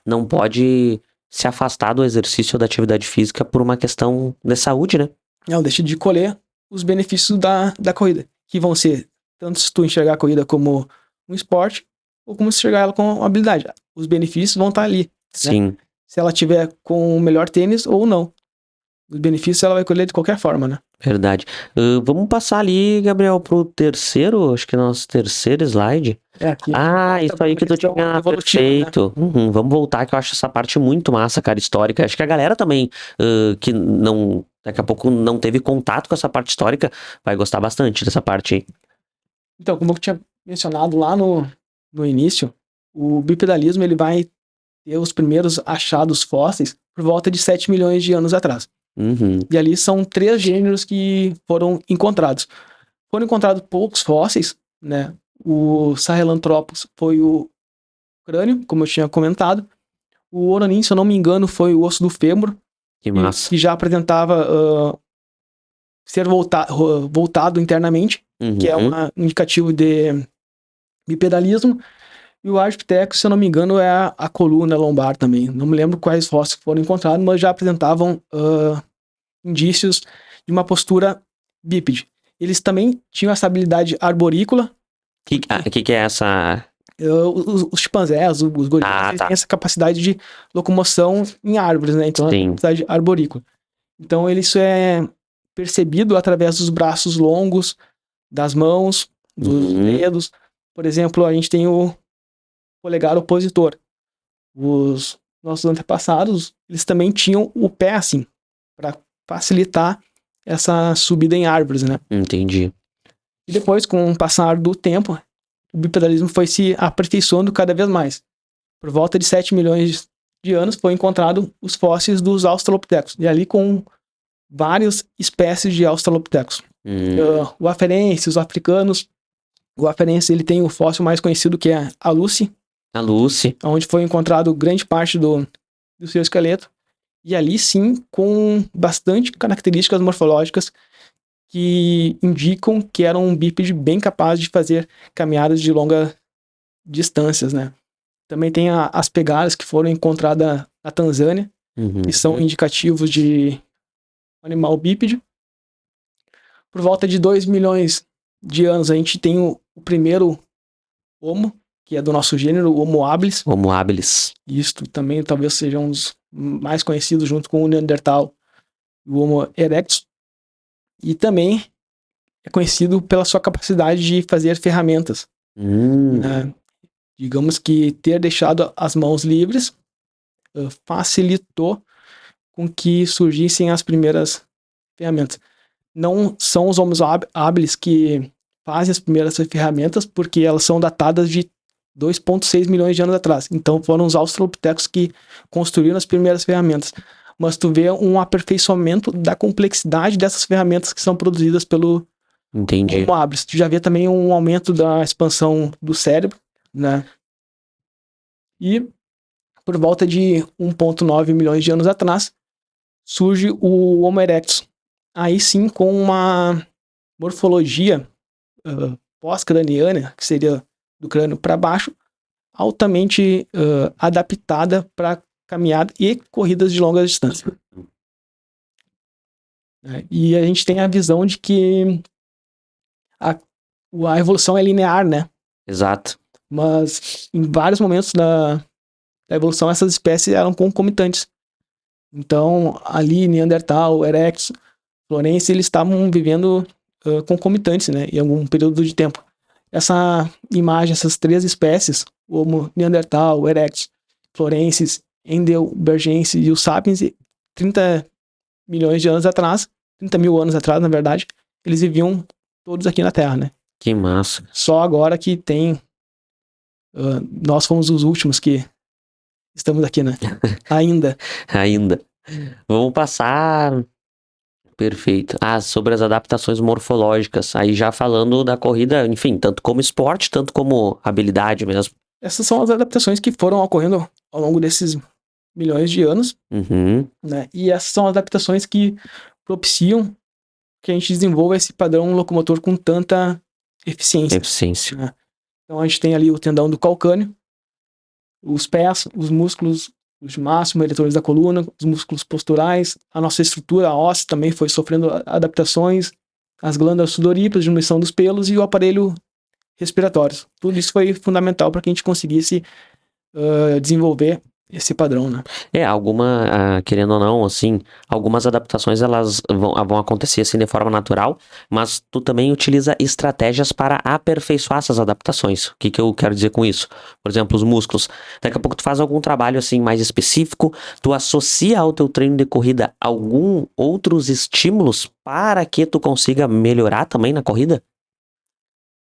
não pode se afastar do exercício ou da atividade física por uma questão de saúde, né? Não, deixa de colher os benefícios da corrida, que vão ser tanto se tu enxergar a corrida como um esporte, ou como se enxergar ela como uma habilidade. Os benefícios vão estar ali. Sim. Né? Se ela tiver com o melhor tênis ou não. Os benefícios ela vai colher de qualquer forma, né? Verdade. Vamos passar ali, Gabriel, pro terceiro, acho que nosso terceiro slide. Aqui. Isso aí que tu tinha feito. Né? Vamos voltar, que eu acho essa parte muito massa, cara, histórica. Acho que a galera também, que não, daqui a pouco não teve contato com essa parte histórica, vai gostar bastante dessa parte aí. Então, como eu tinha mencionado lá no início, o bipedalismo ele vai ter os primeiros achados fósseis por volta de 7 milhões de anos atrás. E ali são 3 gêneros que foram encontrados. Foram encontrados poucos fósseis, né? O Sahelanthropus foi o crânio, como eu tinha comentado. O Oronin, se eu não me engano, foi o osso do fêmur. Que massa. Que já apresentava ser voltado internamente, que é um indicativo de bipedalismo. E o Ardipithecus, se eu não me engano, é a coluna lombar também. Não me lembro quais fósseis foram encontrados, mas já apresentavam indícios de uma postura bípede. Eles também tinham essa habilidade arborícola. O que é essa? Os chimpanzés, os gorilas, eles têm essa capacidade de locomoção em árvores, né? Então, a capacidade arborícola. Então, isso é percebido através dos braços longos, das mãos, dos dedos. Por exemplo, a gente tem o polegar opositor. Os nossos antepassados, eles também tinham o pé assim, para facilitar essa subida em árvores, né? Entendi. E depois, com o passar do tempo, o bipedalismo foi se aperfeiçoando cada vez mais. Por volta de 7 milhões de anos, foi encontrado os fósseis dos Australopithecus. E ali com várias espécies de Australopithecus. O afarense, os africanos. O afarense, ele tem o fóssil mais conhecido, que é a Lucy. A Lucy. Onde foi encontrado grande parte do seu esqueleto. E ali sim, com bastante características morfológicas que indicam que era um bípede bem capaz de fazer caminhadas de longas distâncias, né? Também tem as pegadas que foram encontradas na Tanzânia, que são indicativos de animal bípede. Por volta de 2 milhões de anos, a gente tem o primeiro Homo, que é do nosso gênero, o Homo habilis. Homo habilis. Isto também talvez seja um dos mais conhecidos junto com o Neandertal e o Homo erectus. E também é conhecido pela sua capacidade de fazer ferramentas. Né? Digamos que ter deixado as mãos livres facilitou com que surgissem as primeiras ferramentas. Não são os Homo habilis que fazem as primeiras ferramentas, porque elas são datadas de 2,6 milhões de anos atrás. Então foram os australopithecus que construíram as primeiras ferramentas. Mas tu vê um aperfeiçoamento da complexidade dessas ferramentas que são produzidas pelo Homo habilis. Tu já vê também um aumento da expansão do cérebro, né? E por volta de 1,9 milhões de anos atrás, surge o Homo erectus. Aí sim, com uma morfologia pós-craniana, que seria do crânio para baixo, altamente adaptada para caminhada e corridas de longa distância. E a gente tem a visão de que a evolução é linear, né? Exato. Mas em vários momentos da evolução, essas espécies eram concomitantes. Então, ali, Neandertal, Erectus, Florense, eles estavam vivendo concomitantes, né? Em algum período de tempo. Essa imagem, essas três espécies, o Homo Neandertal, o Erectus, Florensis, Endelbergensis e o Sapiens, 30 milhões de anos atrás, 30 mil anos atrás, na verdade, eles viviam todos aqui na Terra, né? Que massa. Só agora que tem... nós fomos os últimos que estamos aqui, né? Ainda. Vamos passar... Perfeito. Sobre as adaptações morfológicas. Aí já falando da corrida, enfim, tanto como esporte, tanto como habilidade mesmo. Essas são as adaptações que foram ocorrendo ao longo desses milhões de anos. Né? E essas são as adaptações que propiciam que a gente desenvolva esse padrão locomotor com tanta eficiência. Né? Então a gente tem ali o tendão do calcâneo, os pés, os músculos de máximo, eretores da coluna, os músculos posturais, a nossa estrutura óssea também foi sofrendo adaptações, as glândulas sudoríparas, diminuição dos pelos e o aparelho respiratório. Tudo isso foi fundamental para que a gente conseguisse desenvolver esse padrão, né? Querendo ou não, assim, algumas adaptações elas vão acontecer assim de forma natural, mas tu também utiliza estratégias para aperfeiçoar essas adaptações. O que eu quero dizer com isso? Por exemplo, os músculos. Daqui a pouco tu faz algum trabalho assim mais específico, tu associa ao teu treino de corrida algum outros estímulos para que tu consiga melhorar também na corrida?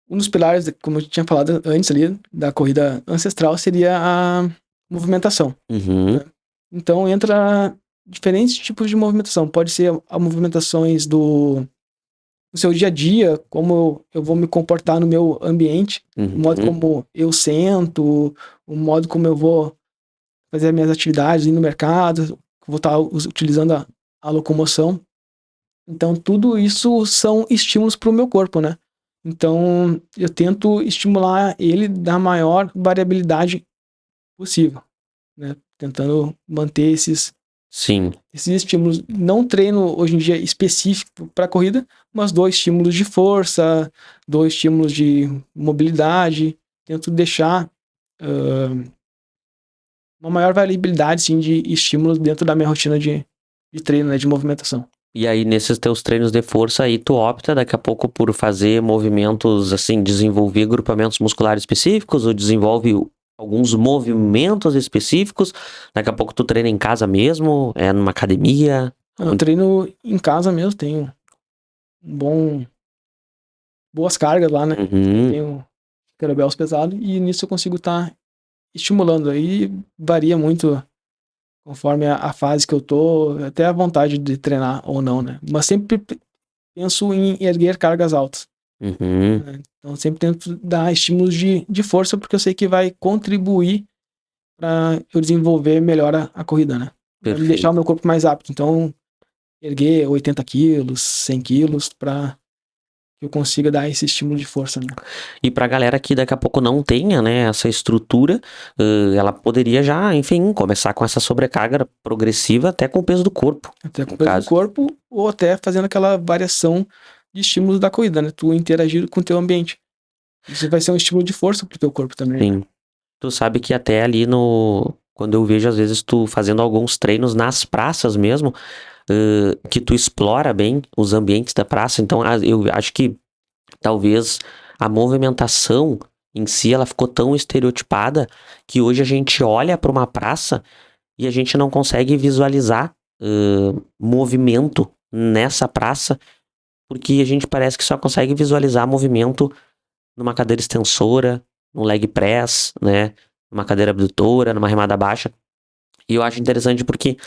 Um dos pilares, como eu tinha falado antes ali, da corrida ancestral seria a movimentação. Né? Então entra diferentes tipos de movimentação. Pode ser as movimentações do seu dia a dia, como eu vou me comportar no meu ambiente, o modo como eu sento, o modo como eu vou fazer as minhas atividades, ir no mercado, vou estar utilizando a locomoção. Então tudo isso são estímulos para o meu corpo, né? Então eu tento estimular ele da maior variabilidade possível, né? Tentando manter esses estímulos. Não treino hoje em dia específico para corrida, mas dou estímulos de força, dou estímulos de mobilidade, tento deixar uma maior variabilidade sim, de estímulos dentro da minha rotina de treino, né, de movimentação. E aí, nesses teus treinos de força, aí tu opta daqui a pouco por fazer movimentos, assim, desenvolver agrupamentos musculares específicos, ou desenvolve alguns movimentos específicos? Daqui a pouco tu treina em casa mesmo? É numa academia? Eu treino em casa mesmo, tenho boas cargas lá, né? Tenho kettlebells pesados e nisso eu consigo estar estimulando. Aí varia muito conforme a fase que eu tô, até a vontade de treinar ou não, né? Mas sempre penso em erguer cargas altas. Né? Então sempre tento dar estímulos de força, porque eu sei que vai contribuir para eu desenvolver melhor a corrida, né? Pra deixar o meu corpo mais apto. Então, erguer 80 quilos, 100 quilos, para que eu consiga dar esse estímulo de força, né? E pra galera que daqui a pouco não tenha, né, essa estrutura, ela poderia já, enfim, começar com essa sobrecarga progressiva até com o peso do corpo. Até com o peso do corpo, ou até fazendo aquela variação de estímulos da corrida, né? Tu interagir com o teu ambiente. Isso vai ser um estímulo de força pro teu corpo também. Sim. Tu sabe que até ali no... Quando eu vejo, às vezes, tu fazendo alguns treinos nas praças mesmo, que tu explora bem os ambientes da praça. Então, eu acho que talvez a movimentação em si, ela ficou tão estereotipada que hoje a gente olha para uma praça e a gente não consegue visualizar movimento nessa praça, porque a gente parece que só consegue visualizar movimento numa cadeira extensora, num leg press, né? Numa cadeira abdutora, numa remada baixa. E eu acho interessante porque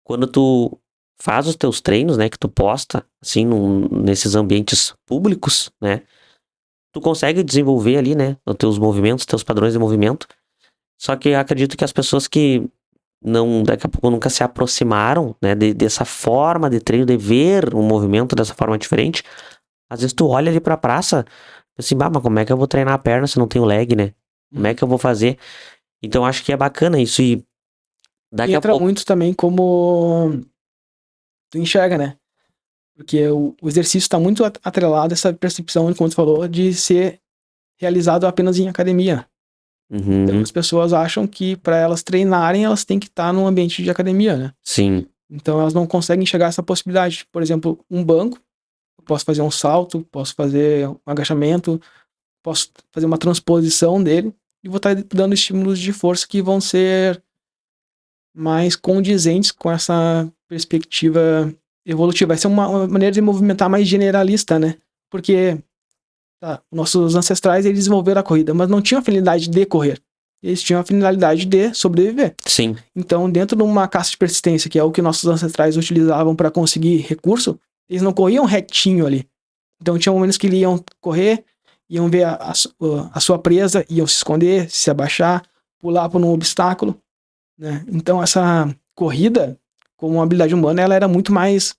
quando tu faz os teus treinos, né, que tu posta, assim, nesses ambientes públicos, né, tu consegue desenvolver ali, né, os teus movimentos, teus padrões de movimento. Só que eu acredito que as pessoas que não, daqui a pouco nunca se aproximaram, né, dessa forma de treino, de ver o movimento dessa forma diferente, às vezes tu olha ali pra praça, assim, bah, mas como é que eu vou treinar a perna se não tenho leg, né? Como é que eu vou fazer? Então acho que é bacana isso e daqui a Entra pouco... muito também como tu enxerga, né? Porque o exercício está muito atrelado a essa percepção, como tu falou, de ser realizado apenas em academia. Então Uhum, as pessoas acham que para elas treinarem, elas têm que estar num ambiente de academia, né? sim, Então elas não conseguem enxergar essa possibilidade. Por exemplo, um banco, eu posso fazer um salto, posso fazer um agachamento, posso fazer uma transposição dele e vou estar dando estímulos de força que vão ser mais condizentes com essa perspectiva evolutiva. Vai ser uma maneira de movimentar mais generalista, né? Porque nossos ancestrais eles desenvolveram a corrida, mas não tinham a finalidade de correr. Eles tinham a finalidade de sobreviver. sim, Então, dentro de uma caça de persistência, que é o que nossos ancestrais utilizavam para conseguir recurso, eles não corriam retinho ali. Então, tinha momentos que eles iam correr, iam ver a sua presa, iam se esconder, se abaixar, pular por um obstáculo, né? Então, essa corrida, como uma habilidade humana, ela era muito mais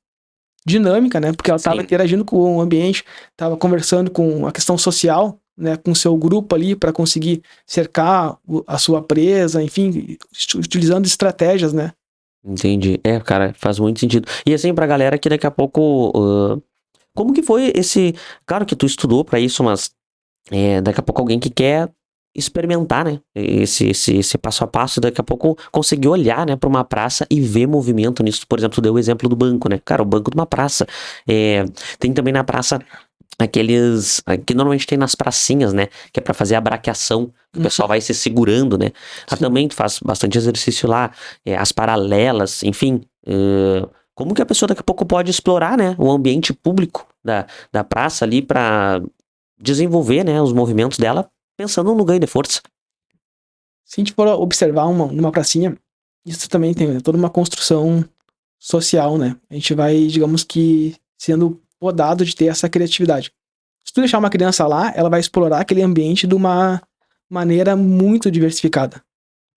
dinâmica, né? Porque ela estava sim. interagindo com o ambiente, estava conversando com a questão social, né? Com o seu grupo ali para conseguir cercar a sua presa, enfim, utilizando estratégias, né? Entendi. É, cara, faz muito sentido. E assim, pra galera que daqui a pouco. Como que foi esse. Claro que tu estudou pra isso, mas daqui a pouco alguém que quer experimentar, né? Esse passo a passo, daqui a pouco conseguir olhar, né, pra uma praça e ver movimento nisso. Por exemplo, tu deu o exemplo do banco, né? Cara, o banco de uma praça. Tem também na praça aqueles que normalmente tem nas pracinhas, né? Que é pra fazer a braqueação, que o pessoal vai se segurando, né? Sim. Também tu faz bastante exercício lá, as paralelas, enfim. Como que a pessoa daqui a pouco pode explorar, né? O ambiente público da praça ali pra desenvolver, né? Os movimentos dela, pensando no ganho de força. Se a gente for observar numa pracinha, isso também tem toda uma construção social, né? A gente vai, digamos que, sendo podado de ter essa criatividade. Se tu deixar uma criança lá, ela vai explorar aquele ambiente de uma maneira muito diversificada,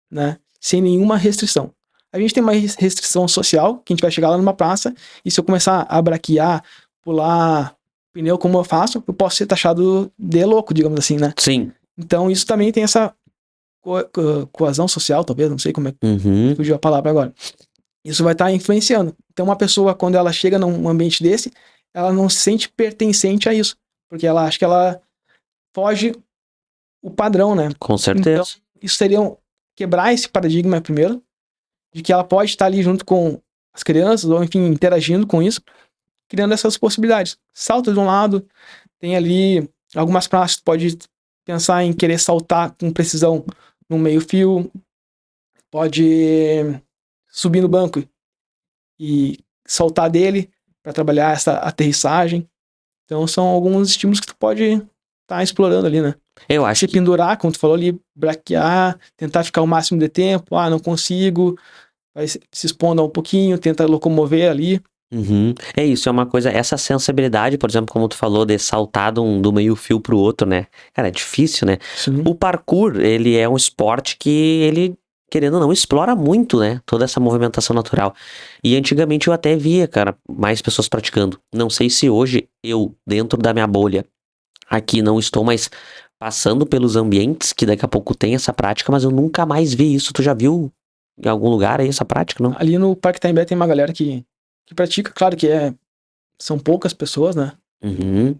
né? Sem nenhuma restrição. A gente tem uma restrição social, que a gente vai chegar lá numa praça, e se eu começar a braquear, pular pneu como eu faço, eu posso ser taxado de louco, digamos assim, né? Sim. Então isso também tem essa coesão social, talvez, não sei como é que Uhum. fugiu a palavra agora. Isso vai estar influenciando. Então uma pessoa, quando ela chega num ambiente desse, ela não se sente pertencente a isso, porque ela acha que ela foge o padrão, né? Com Então, certeza. isso seria quebrar esse paradigma primeiro, de que ela pode estar ali junto com as crianças, ou enfim, interagindo com isso, criando essas possibilidades. Salta de um lado, tem ali algumas praças, pode pensar em querer saltar com precisão no meio fio, pode subir no banco e saltar dele para trabalhar essa aterrissagem. Então são alguns estímulos que tu pode estar explorando ali, né? Eu acho Se que pendurar, como tu falou ali, braquear, tentar ficar o máximo de tempo, não consigo, vai se expondo um pouquinho, tenta locomover ali. Uhum. É isso, é uma coisa, essa sensibilidade, por exemplo, como tu falou, de saltar do meio fio pro outro, né? Cara, é difícil, né? Sim. O parkour, ele é um esporte que ele, querendo ou não, explora muito, né? Toda essa movimentação natural. E antigamente eu até via, cara, mais pessoas praticando. Não sei se hoje eu, dentro da minha bolha, aqui não estou mais passando pelos ambientes que daqui a pouco tem essa prática, mas eu nunca mais vi isso. Tu já viu em algum lugar aí essa prática, não? Ali no Parque Taimbé tem uma galera que pratica, claro que são poucas pessoas, né? Uhum.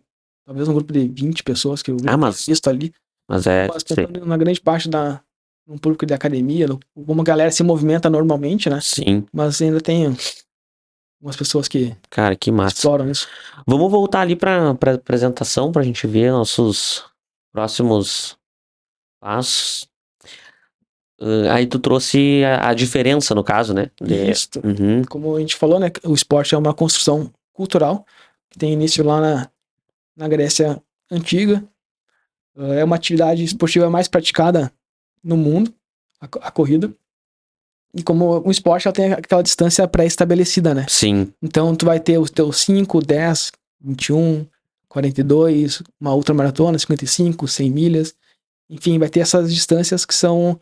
Talvez um grupo de 20 pessoas que eu Ah, mas, visto ali. mas Mas pensando na grande parte num público de academia, como a galera se movimenta normalmente, né? sim, Mas ainda tem umas pessoas que cara, que massa. exploram isso. Vamos voltar ali pra apresentação pra gente ver nossos próximos passos. Aí tu trouxe a diferença, no caso, né? Isso, Uhum. como a gente falou, né? O esporte é uma construção cultural que tem início lá na Grécia Antiga. É uma atividade esportiva mais praticada no mundo, a corrida. E como o esporte ela tem aquela distância pré-estabelecida, né? Sim. Então tu vai ter os teus 5, 10, 21, 42, uma ultramaratona, 55, 100 milhas. Enfim, vai ter essas distâncias que são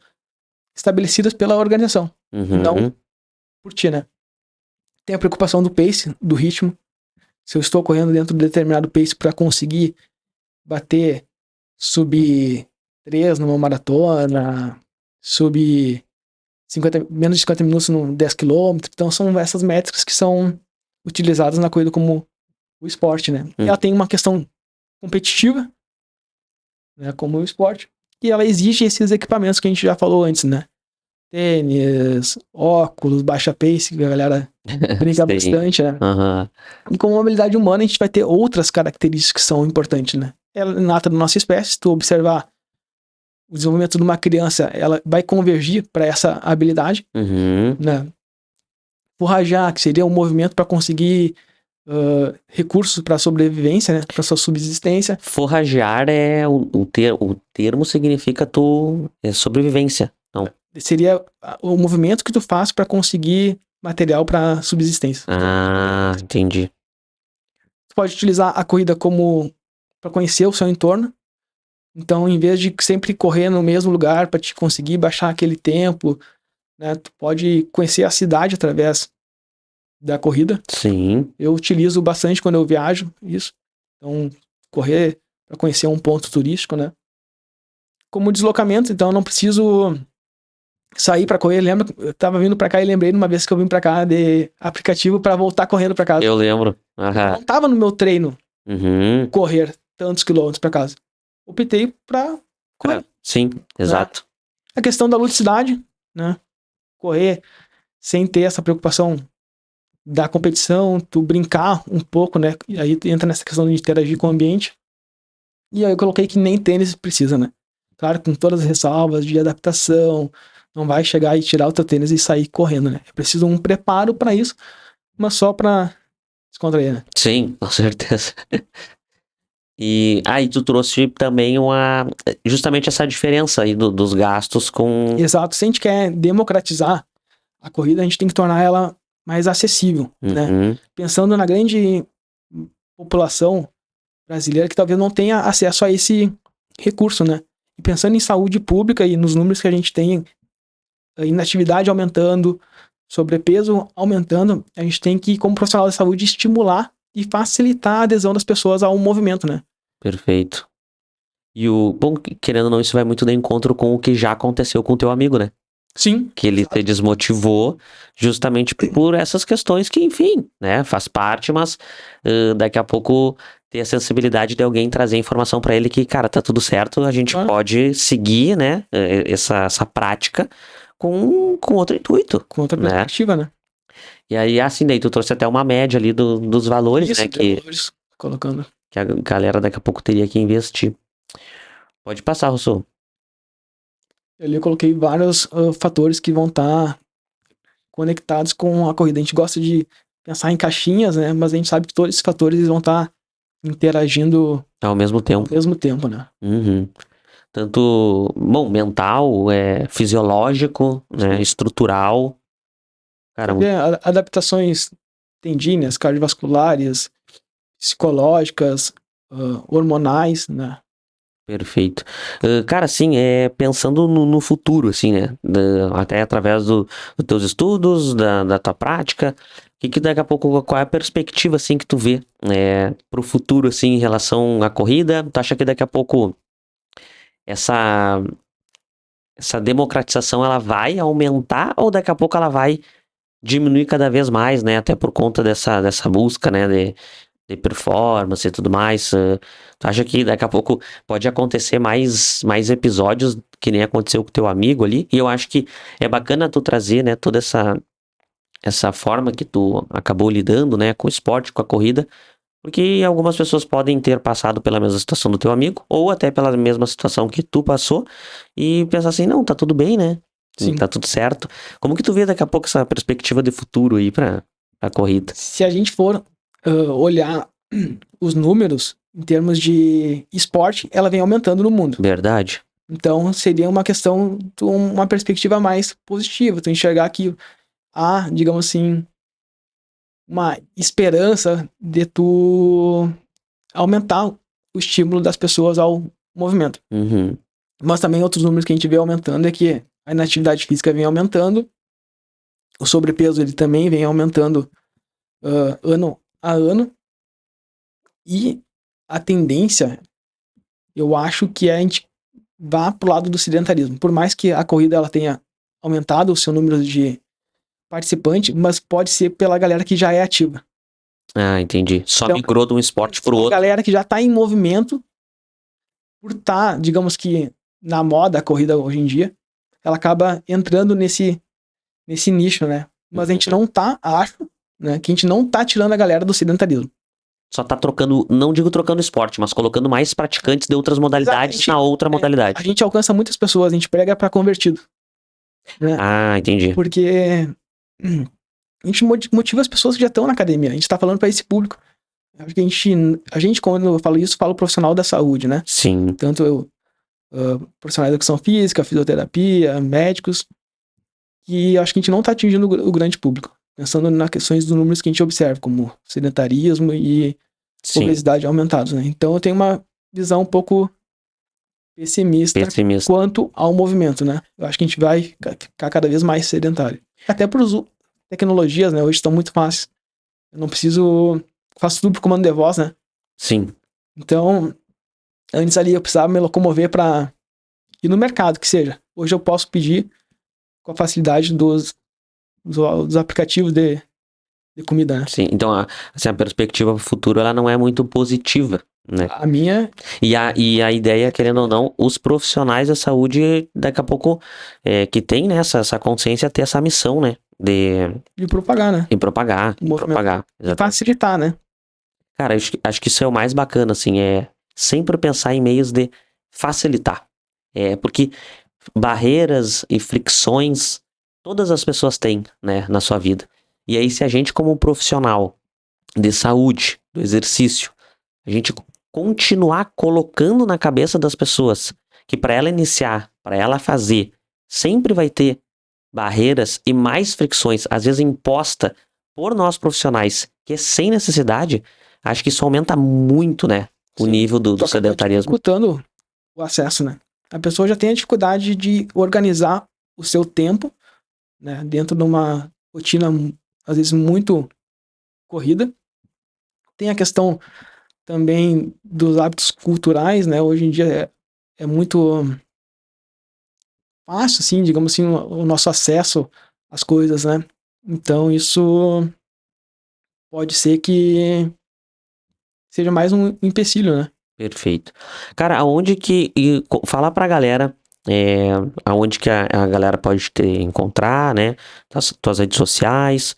estabelecidas pela organização, não Uhum. por ti, né? Tem a preocupação do pace, do ritmo. Se eu estou correndo dentro de determinado pace para conseguir bater sub 3 numa maratona, sub 50, menos de 50 minutos no 10 quilômetros. Então são essas métricas que são utilizadas na corrida como o esporte, né? Ela tem uma questão competitiva, né, como o esporte, e ela exige esses equipamentos que a gente já falou antes, né? Tênis, óculos, baixa pace, que a galera brinca bastante, né? Uhum. E com a mobilidade humana, a gente vai ter outras características que são importantes, né? Ela é nata da nossa espécie, se tu observar o desenvolvimento de uma criança, ela vai convergir para essa habilidade, Uhum. né? Forragear, que seria um movimento para conseguir recursos para sobrevivência, né? Para sua subsistência. Forragear é o termo significa sobrevivência. Não. Seria o movimento que tu faz para conseguir material para subsistência. Ah, entendi. Tu pode utilizar a corrida como para conhecer o seu entorno. Então, em vez de sempre correr no mesmo lugar para te conseguir baixar aquele tempo, né, tu pode conhecer a cidade através da corrida. Sim. Eu utilizo bastante quando eu viajo isso. Então, correr para conhecer um ponto turístico, né? Como deslocamento, então eu não preciso sair para correr. Lembra, eu tava vindo para cá e lembrei de uma vez que eu vim para cá de aplicativo para voltar correndo para casa. Eu lembro. Eu não tava no meu treino Uhum. correr tantos quilômetros para casa. Optei para correr. Sim, exato. A questão da ludicidade, né? Correr sem ter essa preocupação da competição, tu brincar um pouco, né? E aí entra nessa questão de interagir com o ambiente. E aí eu coloquei que nem tênis precisa, né? Claro, com todas as ressalvas de adaptação, não vai chegar e tirar o teu tênis e sair correndo, né? É preciso um preparo para isso, mas só para descontrair, né? Sim, com certeza. E aí tu trouxe também justamente essa diferença aí dos gastos com... Exato. Se a gente quer democratizar a corrida, a gente tem que tornar ela mais acessível, né? Uhum. Pensando na grande população brasileira que talvez não tenha acesso a esse recurso, né? E pensando em saúde pública e nos números que a gente tem, a inatividade aumentando, sobrepeso aumentando, a gente tem que, como profissional de saúde, estimular e facilitar a adesão das pessoas ao movimento, né? Perfeito. E bom, querendo ou não, isso vai muito de encontro com o que já aconteceu com o teu amigo, né? Sim. Que ele se desmotivou justamente por essas questões que, enfim, né, faz parte, mas daqui a pouco ter a sensibilidade de alguém trazer informação pra ele que, cara, tá tudo certo, a gente pode seguir, né, essa prática com outro intuito. Com outra perspectiva, né? E aí, assim, daí tu trouxe até uma média ali dos valores, Isso, né, valores, colocando. que a galera daqui a pouco teria que investir. Pode passar, Rousseau. Ali eu coloquei vários fatores que vão estar conectados com a corrida. A gente gosta de pensar em caixinhas, né? Mas a gente sabe que todos esses fatores vão estar interagindo Ao mesmo tempo. né? Uhum. Tanto, bom, mental, fisiológico, né, estrutural. Cara, Adaptações tendíneas, cardiovasculares, psicológicas, hormonais, né? perfeito. Cara, assim, pensando no futuro, assim, né, até através dos teus estudos, da tua prática, que daqui a pouco, qual é a perspectiva, assim, que tu vê, pro futuro, assim, em relação à corrida? Tu acha que daqui a pouco essa democratização, ela vai aumentar ou daqui a pouco ela vai diminuir cada vez mais, né? Até por conta dessa busca, né? De ter performance e tudo mais. Tu acha que daqui a pouco pode acontecer mais episódios que nem aconteceu com o teu amigo ali? E eu acho que é bacana tu trazer, né, toda essa forma que tu acabou lidando, né, com o esporte, com a corrida, porque algumas pessoas podem ter passado pela mesma situação do teu amigo, ou até pela mesma situação que tu passou, e pensar assim, não, tá tudo bem, né? Sim. Tá tudo certo. Como que tu vê daqui a pouco essa perspectiva de futuro aí pra corrida? Se a gente for olhar os números em termos de esporte, ela vem aumentando no mundo. Verdade? Então, seria uma questão de uma perspectiva mais positiva, tu enxergar que há, digamos assim, uma esperança de tu aumentar o estímulo das pessoas ao movimento. Uhum. Mas também outros números que a gente vê aumentando é que a inatividade física vem aumentando, o sobrepeso ele também vem aumentando ano a ano, e a tendência, eu acho que a gente vá pro lado do sedentarismo. Por mais que a corrida ela tenha aumentado o seu número de participantes, mas pode ser pela galera que já é ativa. Ah, entendi. Só Então, migrou de um esporte pro a outro. galera que já tá em movimento, por estar, digamos que, na moda a corrida hoje em dia, ela acaba entrando nesse nicho, né? Mas a gente não tá, acho, né, que a gente não tá tirando a galera do sedentarismo. Só tá trocando, não digo trocando esporte, mas colocando mais praticantes de outras modalidades na outra A modalidade. gente alcança muitas pessoas, a gente prega pra convertido, né? Ah, entendi. Porque a gente motiva as pessoas que já estão na academia. A gente tá falando pra esse público. Acho que a gente, quando eu falo isso, falo profissional da saúde, né? Sim, Tanto eu, profissionais da educação física, fisioterapia, médicos, que acho que a gente não tá atingindo o grande público. Pensando nas questões dos números que a gente observa, como sedentarismo e sim. obesidade aumentados, né? Então eu tenho uma visão um pouco pessimista quanto ao movimento, né? Eu acho que a gente vai ficar cada vez mais sedentário. Até por tecnologias, né? Hoje estão muito fáceis. Eu não preciso... Faço tudo por comando de voz, né? Sim. Então, antes ali eu precisava me locomover para ir no mercado, que seja. Hoje eu posso pedir com a facilidade dos aplicativos de comida, né? Sim, então assim, a perspectiva pro futuro ela não é muito positiva, né? A minha... E a ideia, querendo ou não, os profissionais da saúde, daqui a pouco, que tem, né, essa consciência, ter essa missão, né? De propagar, né? De propagar, O movimento. propagar. E facilitar, né? Cara, acho que isso é o mais bacana, assim, é sempre pensar em meios de facilitar. Porque barreiras e fricções todas as pessoas têm, né, na sua vida. E aí, se a gente, como profissional de saúde, do exercício, a gente continuar colocando na cabeça das pessoas que para ela iniciar, para ela fazer, sempre vai ter barreiras e mais fricções, às vezes imposta por nós profissionais, que é sem necessidade, acho que isso aumenta muito, né, o nível do sedentarismo. Dificultando o acesso, né? A pessoa já tem a dificuldade de organizar o seu tempo, né, dentro de uma rotina, às vezes, muito corrida. Tem a questão também dos hábitos culturais, né? Hoje em dia é muito fácil, assim, digamos assim, o nosso acesso às coisas, né? Então isso pode ser que seja mais um empecilho, né? Perfeito. Cara, aonde que... Fala pra galera aonde que a galera pode te encontrar, né? Tuas redes sociais.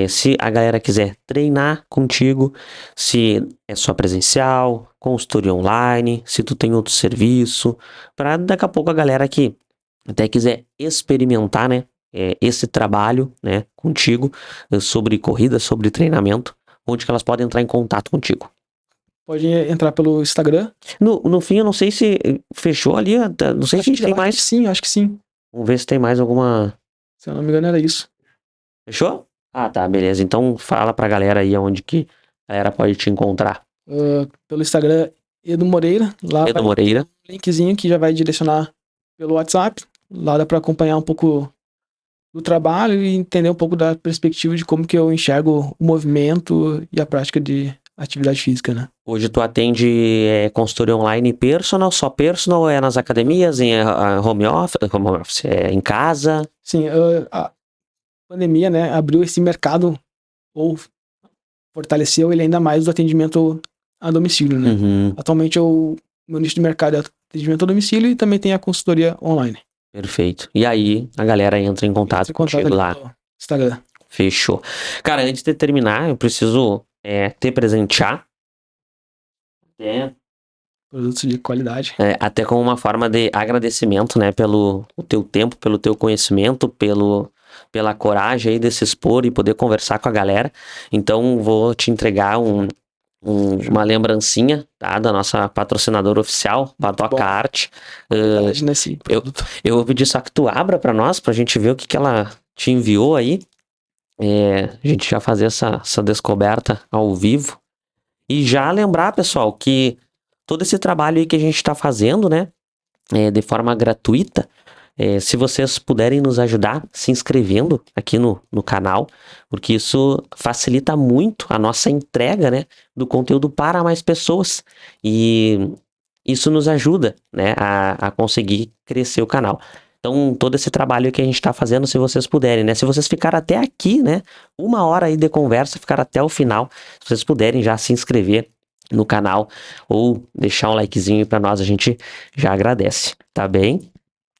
Se a galera quiser treinar contigo, se é só presencial, consultoria online, se tu tem outro serviço, pra daqui a pouco a galera que até quiser experimentar, né? Esse trabalho, né? Contigo, sobre corrida, sobre treinamento, onde que elas podem entrar em contato contigo. Pode entrar pelo Instagram. No fim, eu não sei se fechou ali, não sei se tem mais. Acho que sim. Vamos ver se tem mais alguma. Se eu não me engano, era isso. Fechou? Ah, tá, beleza. Então fala pra galera aí onde que a galera pode te encontrar. Pelo Instagram, Edu Moreira. Lá Edu Moreira. Um linkzinho que já vai direcionar pelo WhatsApp. Lá dá pra acompanhar um pouco do trabalho e entender um pouco da perspectiva de como que eu enxergo o movimento e a prática de atividade física, né? Hoje tu atende consultoria online personal, só personal, ou é nas academias, em home office, em casa? Sim, a pandemia, né, abriu esse mercado, ou fortaleceu ele ainda mais o atendimento a domicílio, né? Uhum, Atualmente meu nicho de mercado é atendimento a domicílio e também tem a consultoria online. perfeito. E aí a galera entra em contato Entre em contato contigo ali lá. no Instagram. Fechou. Cara, antes de terminar, eu preciso te presentear. Produtos de qualidade. Até como uma forma de agradecimento, né, pelo o teu tempo, pelo teu conhecimento, pela coragem aí de se expor e poder conversar com a galera. Então, vou te entregar uma lembrancinha, tá, da nossa patrocinadora oficial, Batoca bom. Arte. Qualidade nesse produto. Eu vou pedir só que tu abra pra nós, pra gente ver o que ela te enviou aí. A gente já fazer essa descoberta ao vivo. E já lembrar, pessoal, que todo esse trabalho aí que a gente está fazendo, né, de forma gratuita, se vocês puderem nos ajudar se inscrevendo aqui no canal, porque isso facilita muito a nossa entrega, né, do conteúdo para mais pessoas. E isso nos ajuda, né, a conseguir crescer o canal. Então, todo esse trabalho que a gente está fazendo, se vocês puderem, né? Se vocês ficarem até aqui, né? 1 hora aí de conversa, ficar até o final. Se vocês puderem já se inscrever no canal ou deixar um likezinho aí pra nós, a gente já agradece, tá bem?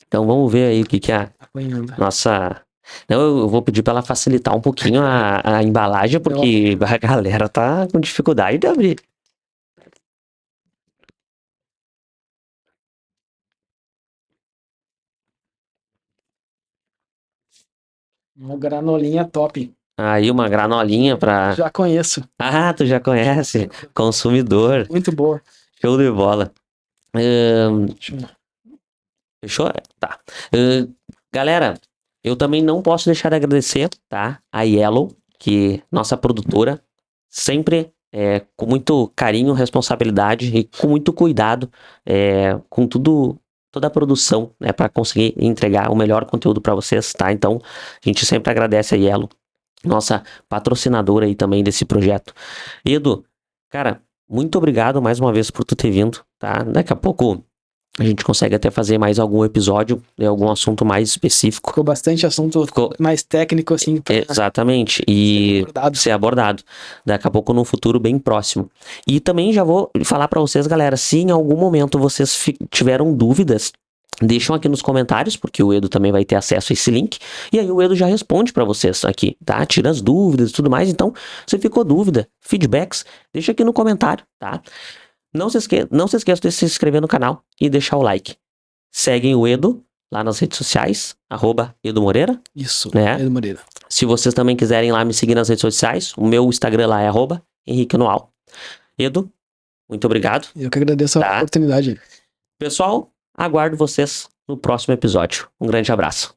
Então, vamos ver aí o que a Apanhando. nossa... Não, eu vou pedir para ela facilitar um pouquinho a embalagem, porque a galera tá com dificuldade de abrir. Uma granolinha top. Aí uma granolinha pra... Já conheço. Ah, tu já conhece. Consumidor. Muito boa. Show de bola. Fechou? Tá. Galera, eu também não posso deixar de agradecer, tá? A Yellow, que nossa produtora, sempre com muito carinho, responsabilidade e com muito cuidado, com toda a produção, né, para conseguir entregar o melhor conteúdo para vocês, tá? Então, a gente sempre agradece a Yellow, nossa patrocinadora aí também desse projeto. Edu, cara, muito obrigado mais uma vez por tu ter vindo, tá? Daqui a pouco a gente consegue até fazer mais algum episódio, algum assunto mais específico. Ficou bastante assunto mais técnico, assim. Exatamente, e ser abordado. Daqui a pouco num futuro bem próximo. E também já vou falar para vocês, galera, se em algum momento vocês tiveram dúvidas, deixam aqui nos comentários, porque o Edu também vai ter acesso a esse link, e aí o Edu já responde para vocês aqui, tá? Tira as dúvidas e tudo mais. Então, se ficou dúvida, feedbacks, deixa aqui no comentário, tá? Não se esqueça de se inscrever no canal e deixar o like. Seguem o Edu lá nas redes sociais, @Edu Moreira. Isso, né? Edu Moreira. Se vocês também quiserem lá me seguir nas redes sociais, o meu Instagram lá é @Henrique Noal. Edu, muito obrigado. Eu que agradeço a oportunidade. Pessoal, aguardo vocês no próximo episódio. Um grande abraço.